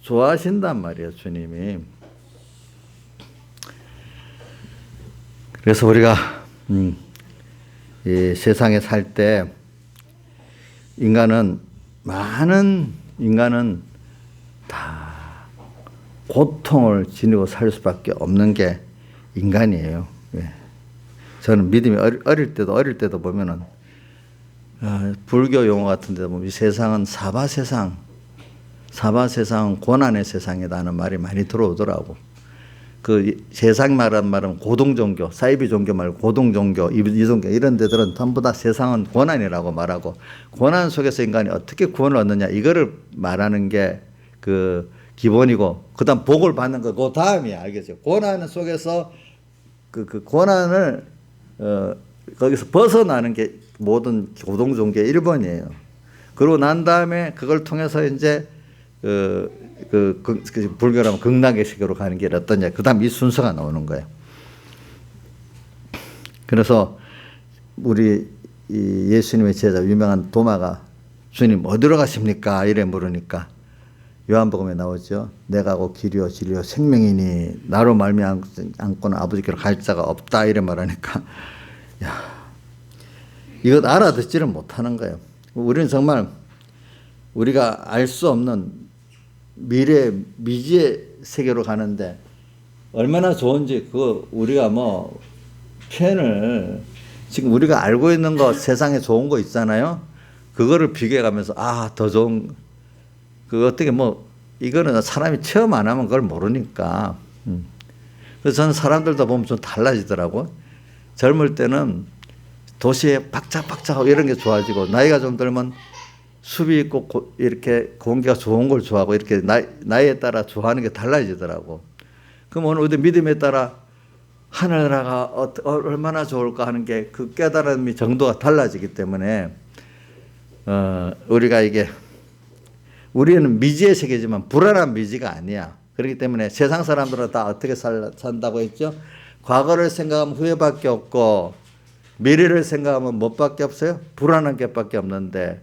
좋아하신단 말이에요, 주님이. 그래서 우리가 이 세상에 살 때 많은 인간은 다 고통을 지니고 살 수밖에 없는 게 인간이에요. 예. 저는 믿음이 어릴 때도 보면은 불교 용어 같은 데 보면 이 세상은 사바세상은 고난의 세상이라는 말이 많이 들어오더라고. 그 세상 말은 고동종교, 사이비 종교 말고 고동종교, 이종교 이런 데들은 전부 다 세상은 고난이라고 말하고 고난 속에서 인간이 어떻게 구원을 얻느냐 이거를 말하는 게 그 기본이고 그다음 복을 받는 거 그 다음이야. 알겠죠? 고난 속에서 그 고난을 거기서 벗어나는 게 모든 고동종교의 1번이에요. 그러고 난 다음에 그걸 통해서 이제 불교라면 극락의 세계로 가는 게 어떠냐. 그 다음 이 순서가 나오는 거예요. 그래서 우리 이 예수님의 제자 유명한 도마가 주님 어디로 가십니까? 이래 물으니까 요한복음에 나오죠. 내가 곧 길이요 진리요 생명이니 나로 말미암고는 아버지께로 갈 자가 없다 이래 말하니까 야 이것 알아듣지를 못하는 거예요. 우리는 정말 우리가 알 수 없는 미지의 세계로 가는데 얼마나 좋은지 우리가 표현을 지금 우리가 알고 있는 거 세상에 좋은 거 있잖아요. 그거를 비교해 가면서 더 좋은 어떻게 이거는 사람이 체험 안 하면 그걸 모르니까. 그래서 저는 사람들도 보면 좀 달라지더라고. 젊을 때는 도시에 박짝박짝하고 이런 게 좋아지고, 나이가 좀 들면 숲이 있고 이렇게 공기가 좋은 걸 좋아하고, 이렇게 나이에 따라 좋아하는 게 달라지더라고. 그럼 오늘 우리 믿음에 따라 하늘나라가 얼마나 좋을까 하는 게 그 깨달음이 정도가 달라지기 때문에 우리가 우리는 미지의 세계지만 불안한 미지가 아니야. 그렇기 때문에 세상 사람들은 다 어떻게 산다고 했죠? 과거를 생각하면 후회밖에 없고 미래를 생각하면 뭐밖에 없어요? 불안한 게밖에 없는데,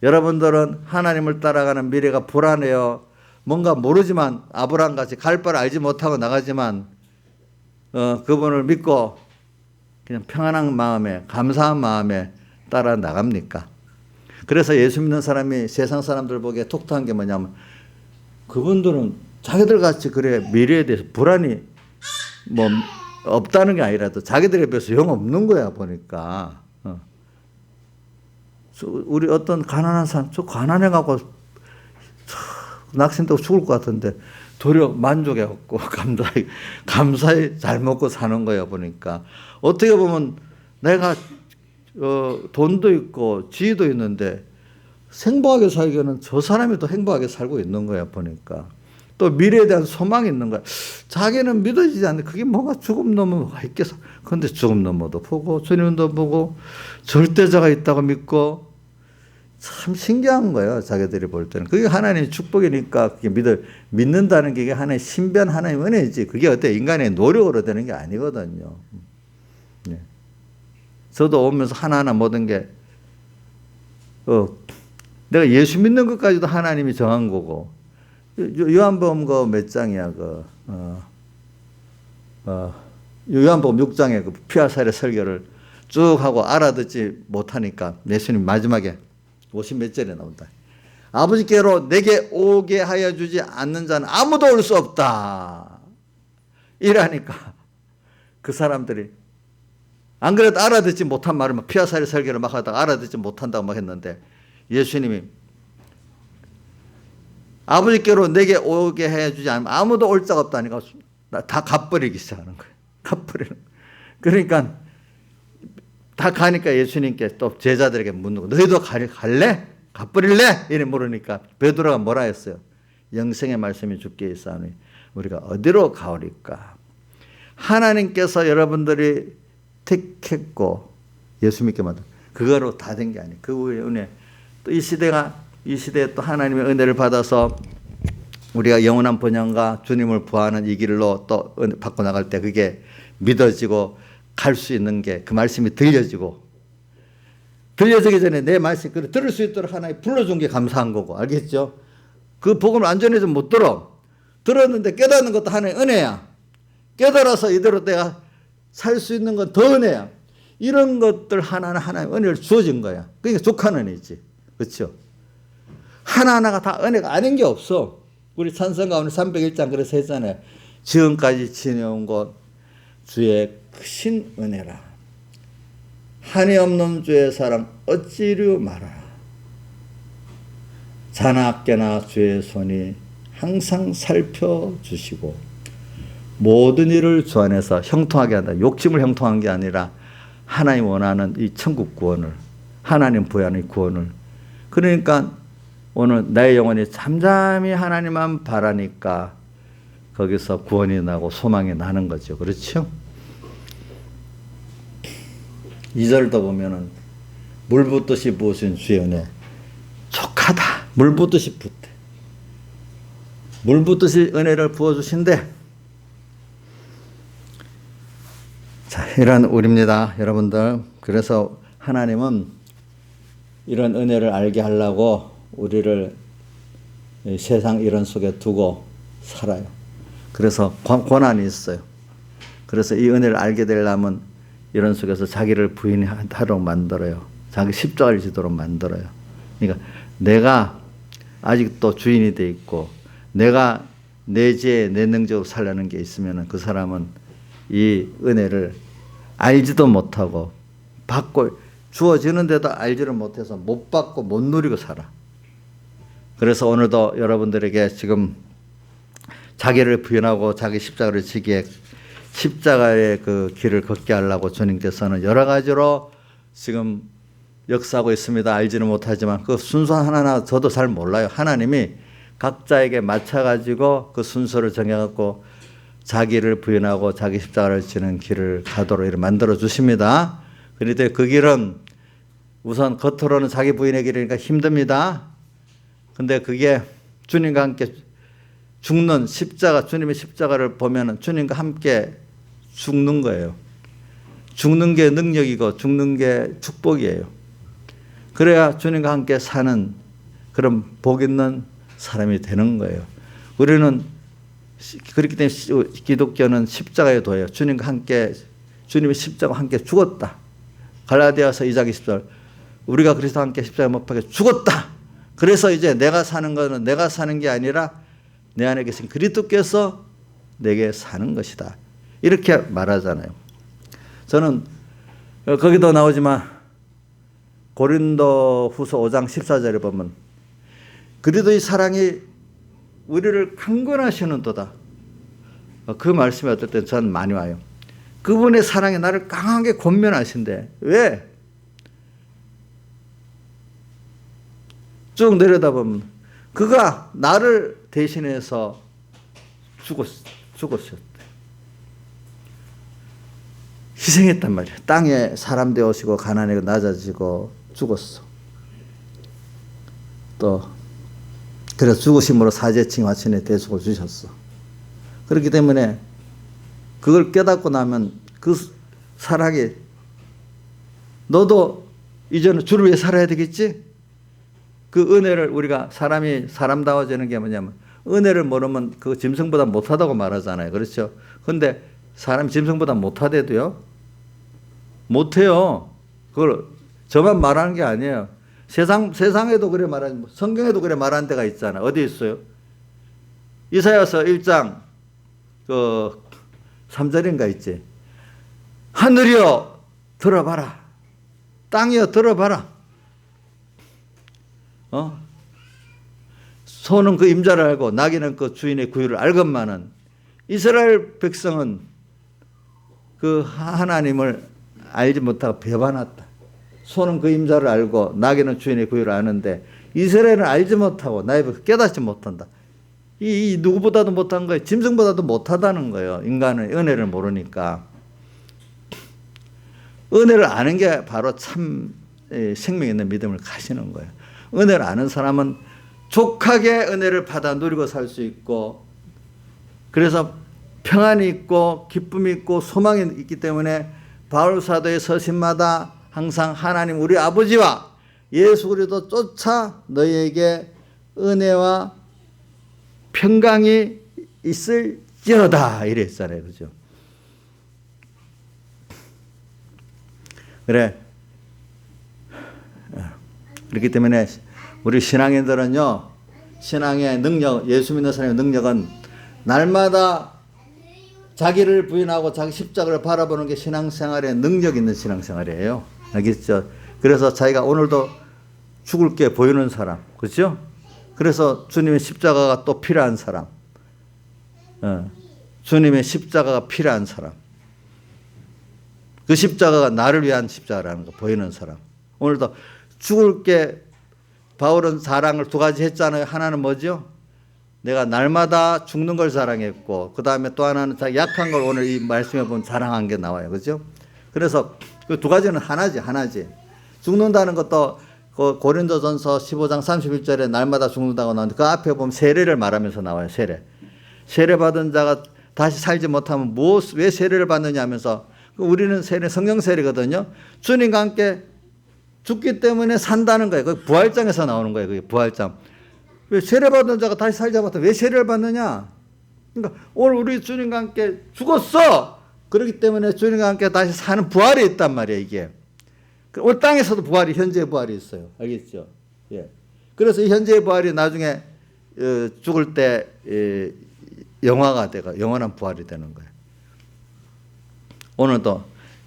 여러분들은 하나님을 따라가는 미래가 불안해요. 뭔가 모르지만 아브라함같이 갈 바를 알지 못하고 나가지만 그분을 믿고 그냥 평안한 마음에, 감사한 마음에 따라 나갑니까? 그래서 예수 믿는 사람이 세상 사람들 보기에 톡톡한 게 뭐냐면, 그분들은 자기들 같이 그래 미래에 대해서 불안이 뭐 없다는 게 아니라도 자기들에 비해서 영 없는 거야 보니까. 우리 어떤 가난한 사람, 저 가난해갖고 낙심되고 죽을 것 같은데 도리어 만족해갖고 감사히 잘 먹고 사는 거야 보니까. 어떻게 보면 내가 돈도 있고 지위도 있는데 행복하게 살기에는 저 사람이 더 행복하게 살고 있는 거야 보니까. 또 미래에 대한 소망이 있는 거야. 자기는 믿어지지 않는데 그게 뭐가 죽음 넘어 뭐가 있겠어. 그런데 죽음 넘어도 보고 주님도 보고 절대자가 있다고 믿고, 참 신기한 거예요. 자기들이 볼 때는. 그게 하나님의 축복이니까 그게 믿는다는 게 하나의 신비한 하나님의 은혜지. 그게 어때 인간의 노력으로 되는 게 아니거든요. 네. 저도 오면서 하나하나 모든 게 내가 예수 믿는 것까지도 하나님이 정한 거고. 요한복음 몇 장이야? 요한복음 6장에 그 피와 살의 설교를 쭉 하고 알아듣지 못하니까 예수님 마지막에 50몇 절에 나온다. 아버지께로 내게 오게 하여 주지 않는 자는 아무도 올 수 없다. 이라니까 그 사람들이 안 그래도 알아듣지 못한 말을 막 피와 살의 설교를 막 하다가 알아듣지 못한다고 막 했는데, 예수님이 아버지께로 내게 오게 해주지 않으면 아무도 올 자가 없다니까 다 갚버리기 시작하는 거예요. 갚버리는. 그러니까 다 가니까 예수님께 또 제자들에게 묻는 거, 너희도 갈래? 갚버릴래? 이래 물으니까 베드로가 뭐라 했어요? 영생의 말씀이 주께 있사오니 우리가 어디로 가오리까? 하나님께서 여러분들이 택했고 예수 믿게 만든 그거로 다 된 게 아니에요. 그 은혜. 또 이 시대에 또 하나님의 은혜를 받아서 우리가 영원한 번영과 주님을 부하는 이 길로 또 받고 나갈 때 그게 믿어지고 갈 수 있는 게 그 말씀이 들려지기 전에 내 말씀 그걸 들을 수 있도록 하나님 불러준 게 감사한 거고, 알겠죠? 그 복음을 안 전해서 못 들었는데 깨닫는 것도 하나의 은혜야. 깨달아서 이대로 내가 살 수 있는 건 더 은혜야. 이런 것들 하나는 하나의 은혜를 주어진 거야. 그러니까 족한 은혜지. 그렇죠? 하나하나가 다 은혜가 아닌 게 없어. 우리 찬송가 오늘 301장 그래서 했잖아요. 지금까지 지내온 것 주의 크신 은혜라. 한이 없는 주의 사랑 어찌려 말하라. 자나깨나 주의 손이 항상 살펴주시고 모든 일을 주 안에서 형통하게 한다. 욕심을 형통한 게 아니라 하나님 원하는 이 천국 구원을, 하나님 부여하는 구원을. 그러니까 오늘 나의 영혼이 잠잠히 하나님만 바라니까 거기서 구원이 나고 소망이 나는 거죠. 그렇죠? 2절도 보면은 물 붓듯이 부으신 주의 은혜 족하다. 물 붓듯이 붓대. 물 붓듯이 은혜를 부어주신대. 자, 이런 우리입니다, 여러분들. 그래서 하나님은 이런 은혜를 알게 하려고 우리를 세상 이런 속에 두고 살아요. 그래서 고난이 있어요. 그래서 이 은혜를 알게 되려면 이런 속에서 자기를 부인하도록 만들어요. 자기 십자가를 지도록 만들어요. 그러니까 내가 아직도 주인이 돼 있고 내가 내 죄에 내 능력으로 살려는 게 있으면 그 사람은 이 은혜를 알지도 못하고 받고 주어지는데도 알지를 못해서 못 받고 못 누리고 살아. 그래서 오늘도 여러분들에게 지금 자기를 부인하고 자기 십자가를 지기에 십자가의 그 길을 걷게 하려고 주님께서는 여러 가지로 지금 역사하고 있습니다. 알지는 못하지만 그 순서 하나하나 저도 잘 몰라요. 하나님이 각자에게 맞춰가지고 그 순서를 정해갖고 자기를 부인하고 자기 십자가를 지는 길을 가도록 이렇게 만들어 주십니다. 그런데 그 길은 우선 겉으로는 자기 부인의 길이니까 힘듭니다. 근데 그게 주님과 함께 죽는 십자가, 주님의 십자가를 보면은 주님과 함께 죽는 거예요. 죽는 게 능력이고 죽는 게 축복이에요. 그래야 주님과 함께 사는 그런 복 있는 사람이 되는 거예요. 우리는 그렇기 때문에 기독교는 십자가에 도예요. 주님과 함께, 주님의 십자가와 함께 죽었다. 갈라디아서 2장 20절. 우리가 그리스도와 함께 십자가에 못 박혀 죽었다. 그래서 이제 내가 사는 것은 내가 사는 게 아니라 내 안에 계신 그리스도께서 내게 사는 것이다. 이렇게 말하잖아요. 저는 거기도 나오지만 고린도 후서 5장 14절에 보면 그리스도의 사랑이 우리를 강권하시는도다. 그 말씀이 어떨 때 저는 많이 와요. 그분의 사랑이 나를 강하게 권면하신대. 왜? 쭉 내려다보면 그가 나를 대신해서 죽었었대. 희생했단 말이야. 땅에 사람 되어시고 가난하고 낮아지고 죽었어. 또 그래서 죽으심으로 사제칭 화친의 대속을 주셨어. 그렇기 때문에 그걸 깨닫고 나면 그 사랑이 너도 이제는 주를 위해 살아야 되겠지? 그 은혜를 우리가 사람이 사람다워지는 게 뭐냐면 은혜를 모르면 그 짐승보다 못하다고 말하잖아요. 그렇죠? 근데 사람이 짐승보다 못하대도요. 못해요. 그걸 저만 말하는 게 아니에요. 세상에도 그래 말하지, 성경에도 그래 말하는 데가 있잖아. 어디 있어요? 이사야서 1장 3절인가 있지. 하늘이여 들어봐라. 땅이여 들어봐라. 소는 그 임자를 알고 나귀는 그 주인의 구유를 알건만은 이스라엘 백성은 그 하나님을 알지 못하고 배반했다. 소는 그 임자를 알고 나귀는 주인의 구유를 아는데 이스라엘은 알지 못하고 나의 백성 깨닫지 못한다. 이 누구보다도 못한 거예요. 짐승보다도 못하다는 거예요. 인간은 은혜를 모르니까. 은혜를 아는 게 바로 참 생명 있는 믿음을 가지는 거예요. 은혜를 아는 사람은 족하게 은혜를 받아 누리고 살 수 있고, 그래서 평안이 있고 기쁨이 있고 소망이 있기 때문에 바울 사도의 서신마다 항상 하나님 우리 아버지와 예수 그리스도 쫓아 너희에게 은혜와 평강이 있을지어다 이랬잖아요. 그죠? 그래. 그렇기 때문에 우리 신앙인들은요, 신앙의 능력, 예수 믿는 사람의 능력은 날마다 자기를 부인하고 자기 십자가를 바라보는 게 신앙생활의 능력 있는 신앙생활이에요. 알겠죠? 그래서 자기가 오늘도 죽을 게 보이는 사람, 그렇죠? 그래서 주님의 십자가가 또 필요한 사람, 주님의 십자가가 필요한 사람, 그 십자가가 나를 위한 십자가라는 거 보이는 사람. 오늘도 죽을 게, 바울은 사랑을 두 가지 했잖아요. 하나는 뭐죠? 내가 날마다 죽는 걸 사랑했고, 그 다음에 또 하나는 자기 약한 걸 오늘 이 말씀에 보면 자랑한 게 나와요. 그죠? 그래서 그 두 가지는 하나지. 죽는다는 것도 그 고린도전서 15장 31절에 날마다 죽는다고 나오는데 그 앞에 보면 세례를 말하면서 나와요. 세례 받은 자가 다시 살지 못하면 왜 세례를 받느냐 하면서, 우리는 성령 세례거든요. 주님과 함께 죽기 때문에 산다는 거예요. 그 부활장에서 나오는 거예요. 그게 부활장. 왜 세례 받은 자가 다시 살지 못하면 왜 세례를 받느냐? 그러니까 오늘 우리 주님과 함께 죽었어. 그렇기 때문에 주님과 함께 다시 사는 부활이 있단 말이에요. 이게 올 땅에서도 부활이, 현재의 부활이 있어요. 알겠죠? 예. 그래서 이 현재의 부활이 나중에 죽을 때 영화가 되고 영원한 부활이 되는 거예요.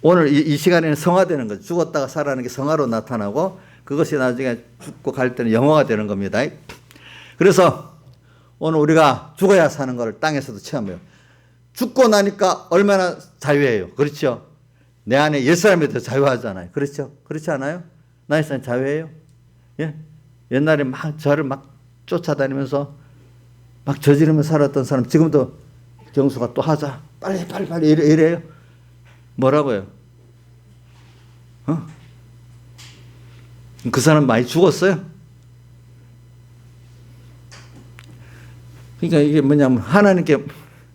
오늘 이 시간에는 성화되는 거죠. 죽었다가 살아나는 게 성화로 나타나고 그것이 나중에 죽고 갈 때는 영화가 되는 겁니다. 그래서 오늘 우리가 죽어야 사는 것을 땅에서도 체험해요. 죽고 나니까 얼마나 자유해요. 그렇죠? 내 안에 옛사람이 더 자유하잖아요. 그렇죠? 그렇지 않아요? 나 옛사람 자유해요? 예? 옛날에 막 저를 막 쫓아다니면서 막 저지르며 살았던 사람 지금도 경수가 또 하자. 빨리 이래요? 뭐라고요? 그 사람 많이 죽었어요? 그러니까 이게 뭐냐면 하나님께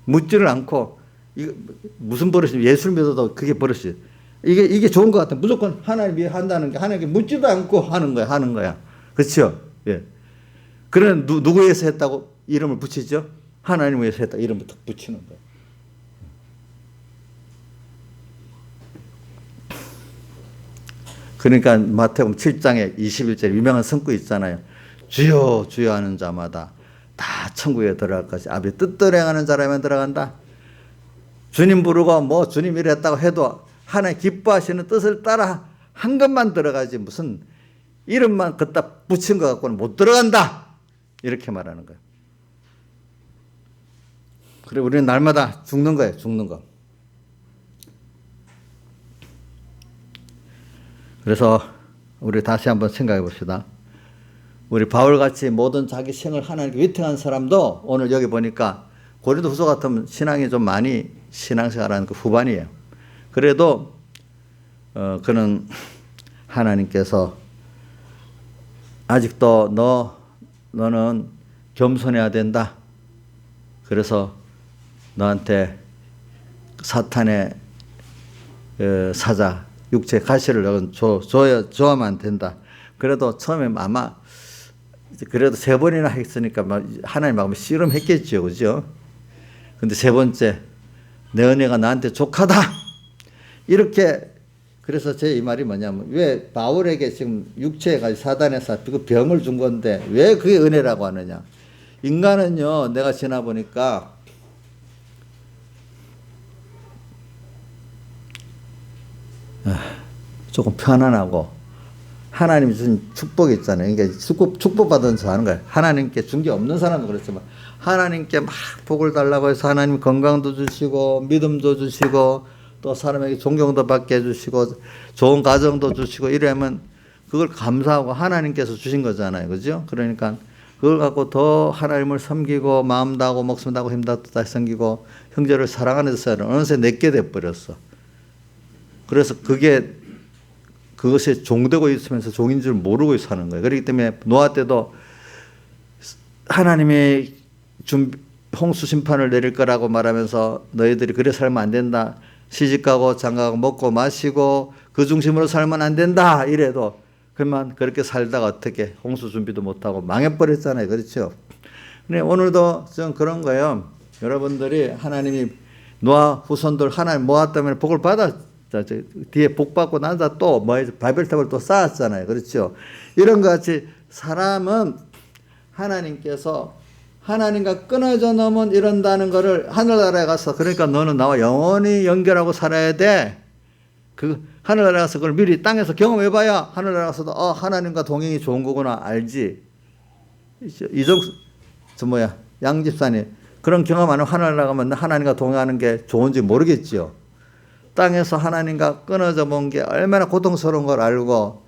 묻지를 않고 이거 무슨 버릇이면 예술 믿어도 그게 버릇이에요. 이게 좋은 것 같아. 무조건 하나님 위해 한다는 게 하나님께 묻지도 않고 하는 거야. 그렇죠? 예. 그런 누구 위해서 했다고 이름을 붙이죠? 하나님 위해서 했다 이름을 딱 붙이는 거예요. 그러니까 마태복음 7장에 21절 유명한 성구 있잖아요. 주여 주여 하는 자마다 다 천국에 들어갈 것이 아버지 뜻대로 행하는 자라면 들어간다. 주님 부르고 뭐 주님 이랬다고 해도 하나님 기뻐하시는 뜻을 따라 한 것만 들어가지 무슨 이름만 걷다 붙인 것 갖고는 못 들어간다. 이렇게 말하는 거예요. 그래 우리는 날마다 죽는 거예요. 죽는 거. 그래서 우리 다시 한번 생각해 봅시다. 우리 바울같이 모든 자기 생을 하나님께 위탁한 사람도 오늘 여기 보니까 고린도후서 같으면 신앙이 좀 많이 신앙생활하는 그 후반이에요. 그래도 그는 하나님께서 아직도 너는 겸손해야 된다. 그래서 너한테 사탄의 사자 육체 가시를 줘야만 된다. 그래도 처음에 아마 그래도 3번이나 했으니까 하나님하고 씨름했겠죠, 그죠? 근데 3번째 내 은혜가 나한테 족하다. 이렇게 그래서 제 이 말이 뭐냐면 왜 바울에게 지금 육체가 사단에서 그 병을 준 건데 왜 그게 은혜라고 하느냐? 인간은요, 내가 지나 보니까 조금 편안하고 하나님이 준 축복이 있잖아요. 그러니까 축복받은 자 하는 거예요. 하나님께 준 게 없는 사람은 그렇지만 하나님께 막 복을 달라고 해서 하나님 건강도 주시고 믿음도 주시고 또 사람에게 존경도 받게 해주시고 좋은 가정도 주시고 이러면 그걸 감사하고 하나님께서 주신 거잖아요. 그죠? 그러니까 그걸 갖고 더 하나님을 섬기고 마음 다하고 목숨 다하고 힘 다하고 다시 섬기고 형제를 사랑하는 사람은 어느새 내게 돼버렸어. 그래서 그것에 종되고 있으면서 종인 줄 모르고 사는 거예요. 그렇기 때문에 노아 때도 하나님이 홍수 심판을 내릴 거라고 말하면서 너희들이 그래 살면 안 된다. 시집가고 장가가고 먹고 마시고 그 중심으로 살면 안 된다. 이래도 그만 그렇게 살다가 어떻게 홍수 준비도 못하고 망해버렸잖아요. 그렇죠? 근데 오늘도 좀 그런 거예요. 여러분들이 하나님이 노아 후손들 하나님 모아 때문에 복을 받았 뒤에 복 받고 나서 또 바벨탑을 또 쌓았잖아요. 그렇죠? 이런 것 같이 사람은 하나님께서 하나님과 끊어져 넘은 이런다는 거를 하늘나라에 가서 그러니까 너는 나와 영원히 연결하고 살아야 돼. 그 하늘나라에 가서 그걸 미리 땅에서 경험해 봐야 하늘나라에 가서도 하나님과 동행이 좋은 거구나 알지. 양 집사님 그런 경험 안 하면 하늘나라 가면 하나님과 동행하는 게 좋은지 모르겠지요. 땅에서 하나님과 끊어져 본 게 얼마나 고통스러운 걸 알고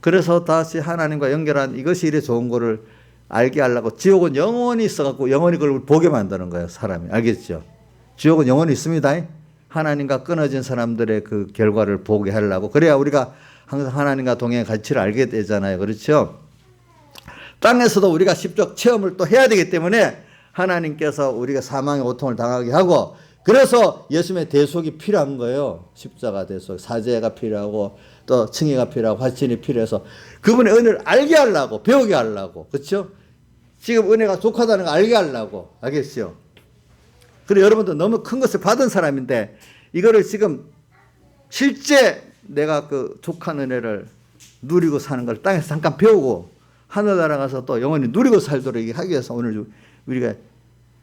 그래서 다시 하나님과 연결한 이것이 이래 좋은 거를 알게 하려고 지옥은 영원히 있어갖고 영원히 그걸 보게 만드는 거예요. 사람이. 알겠죠? 지옥은 영원히 있습니다. 하나님과 끊어진 사람들의 그 결과를 보게 하려고. 그래야 우리가 항상 하나님과 동행의 가치를 알게 되잖아요. 그렇죠? 땅에서도 우리가 십적 체험을 또 해야 되기 때문에 하나님께서 우리가 사망의 고통을 당하게 하고 그래서 예수님의 대속이 필요한 거예요. 십자가 대속, 사제가 필요하고 또 칭의가 필요하고 화친이 필요해서 그분의 은혜를 알게 하려고 배우게 하려고 그렇죠? 지금 은혜가 족하다는 걸 알게 하려고 알겠죠? 그리고 여러분도 너무 큰 것을 받은 사람인데 이거를 지금 실제 내가 그 족한 은혜를 누리고 사는 걸 땅에서 잠깐 배우고 하늘나라 가서 또 영원히 누리고 살도록 하기 위해서 오늘 우리가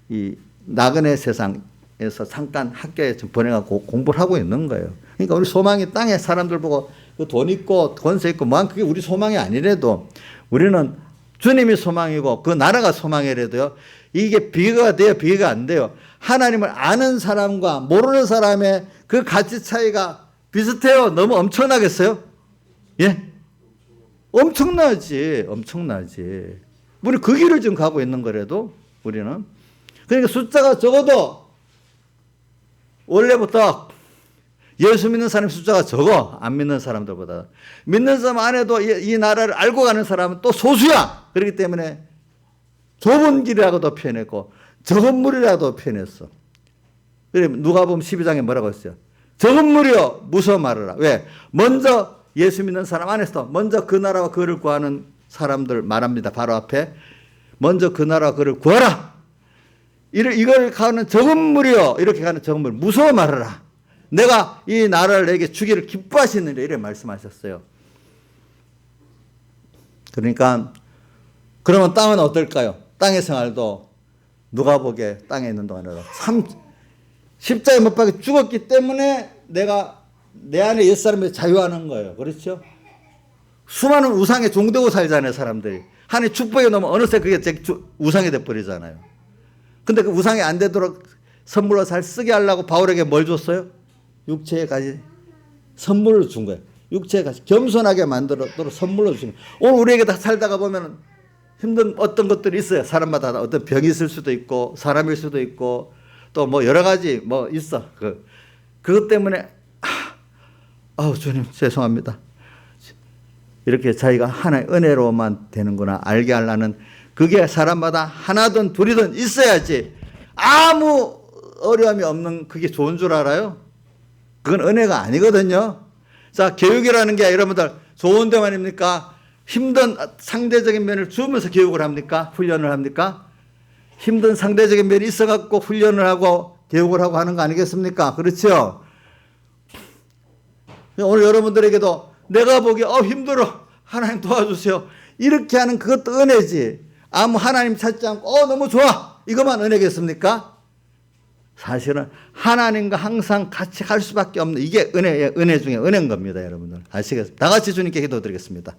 이 나그네 세상에서 잠깐 학교에 보내갖고 공부를 하고 있는 거예요. 그러니까 우리 소망이 땅에 사람들 보고 그 돈 있고 권세 있고 뭐 그게 우리 소망이 아니래도 우리는 주님이 소망이고 그 나라가 소망이라도요. 이게 비교가 돼요? 비교가 안 돼요. 하나님을 아는 사람과 모르는 사람의 그 가치 차이가 비슷해요? 너무 엄청나겠어요? 예? 엄청나지. 엄청나지. 우리 그 길을 지금 가고 있는 거라도 우리는. 그러니까 숫자가 적어도 원래부터 예수 믿는 사람 숫자가 적어. 안 믿는 사람들보다. 믿는 사람 안에도 이 나라를 알고 가는 사람은 또 소수야. 그렇기 때문에 좁은 길이라고도 표현했고 적은 물이라고도 표현했어. 그래 누가복음 12장에 뭐라고 했어요? 적은 물이여 무서워 말하라. 왜? 먼저 예수 믿는 사람 안에서 먼저 그 나라와 그를 구하는 사람들 말합니다. 바로 앞에 먼저 그 나라와 그를 구하라. 이걸 가는 적은 물이여 이렇게 가는 적은 물 무서워 말하라. 내가 이 나라를 내게 주기를 기뻐하시느니라 이렇게 말씀하셨어요. 그러니까 그러면 땅은 어떨까요? 땅의 생활도 누가 보기에 땅에 있는 동안에도 참 십자가에 못 박혀 죽었기 때문에 내가 내 안에 옛사람이 자유하는 거예요. 그렇죠? 수많은 우상에 종되고 살잖아요. 사람들이. 하나님 축복이 너무 어느새 그게 우상이 돼버리잖아요. 근데 그 우상이 안 되도록 선물로 잘 쓰게 하려고 바울에게 뭘 줬어요? 육체의 가지 선물로 준 거예요. 육체의 가지 겸손하게 만들도록 선물로 준 거예요. 오늘 우리에게 다 살다가 보면 힘든 어떤 것들이 있어요. 사람마다 어떤 병이 있을 수도 있고 사람일 수도 있고 또 뭐 여러 가지 뭐 있어. 그것 때문에 주님 죄송합니다. 이렇게 자기가 하나의 은혜로만 되는구나 알게 하려는 그게 사람마다 하나든 둘이든 있어야지 아무 어려움이 없는 그게 좋은 줄 알아요? 그건 은혜가 아니거든요. 자, 교육이라는 게 여러분들 좋은 데만입니까? 힘든 상대적인 면을 주면서 교육을 합니까? 훈련을 합니까? 힘든 상대적인 면이 있어갖고 훈련을 하고 교육을 하고 하는 거 아니겠습니까? 그렇죠? 오늘 여러분들에게도 내가 보기에 힘들어. 하나님 도와주세요. 이렇게 하는 그것도 은혜지. 아무 하나님 찾지 않고 너무 좋아. 이것만 은혜겠습니까? 사실은 하나님과 항상 같이 갈 수밖에 없는 이게 은혜 중에 은혜인 겁니다. 여러분들 아시겠습니까? 다 같이 주님께 기도드리겠습니다.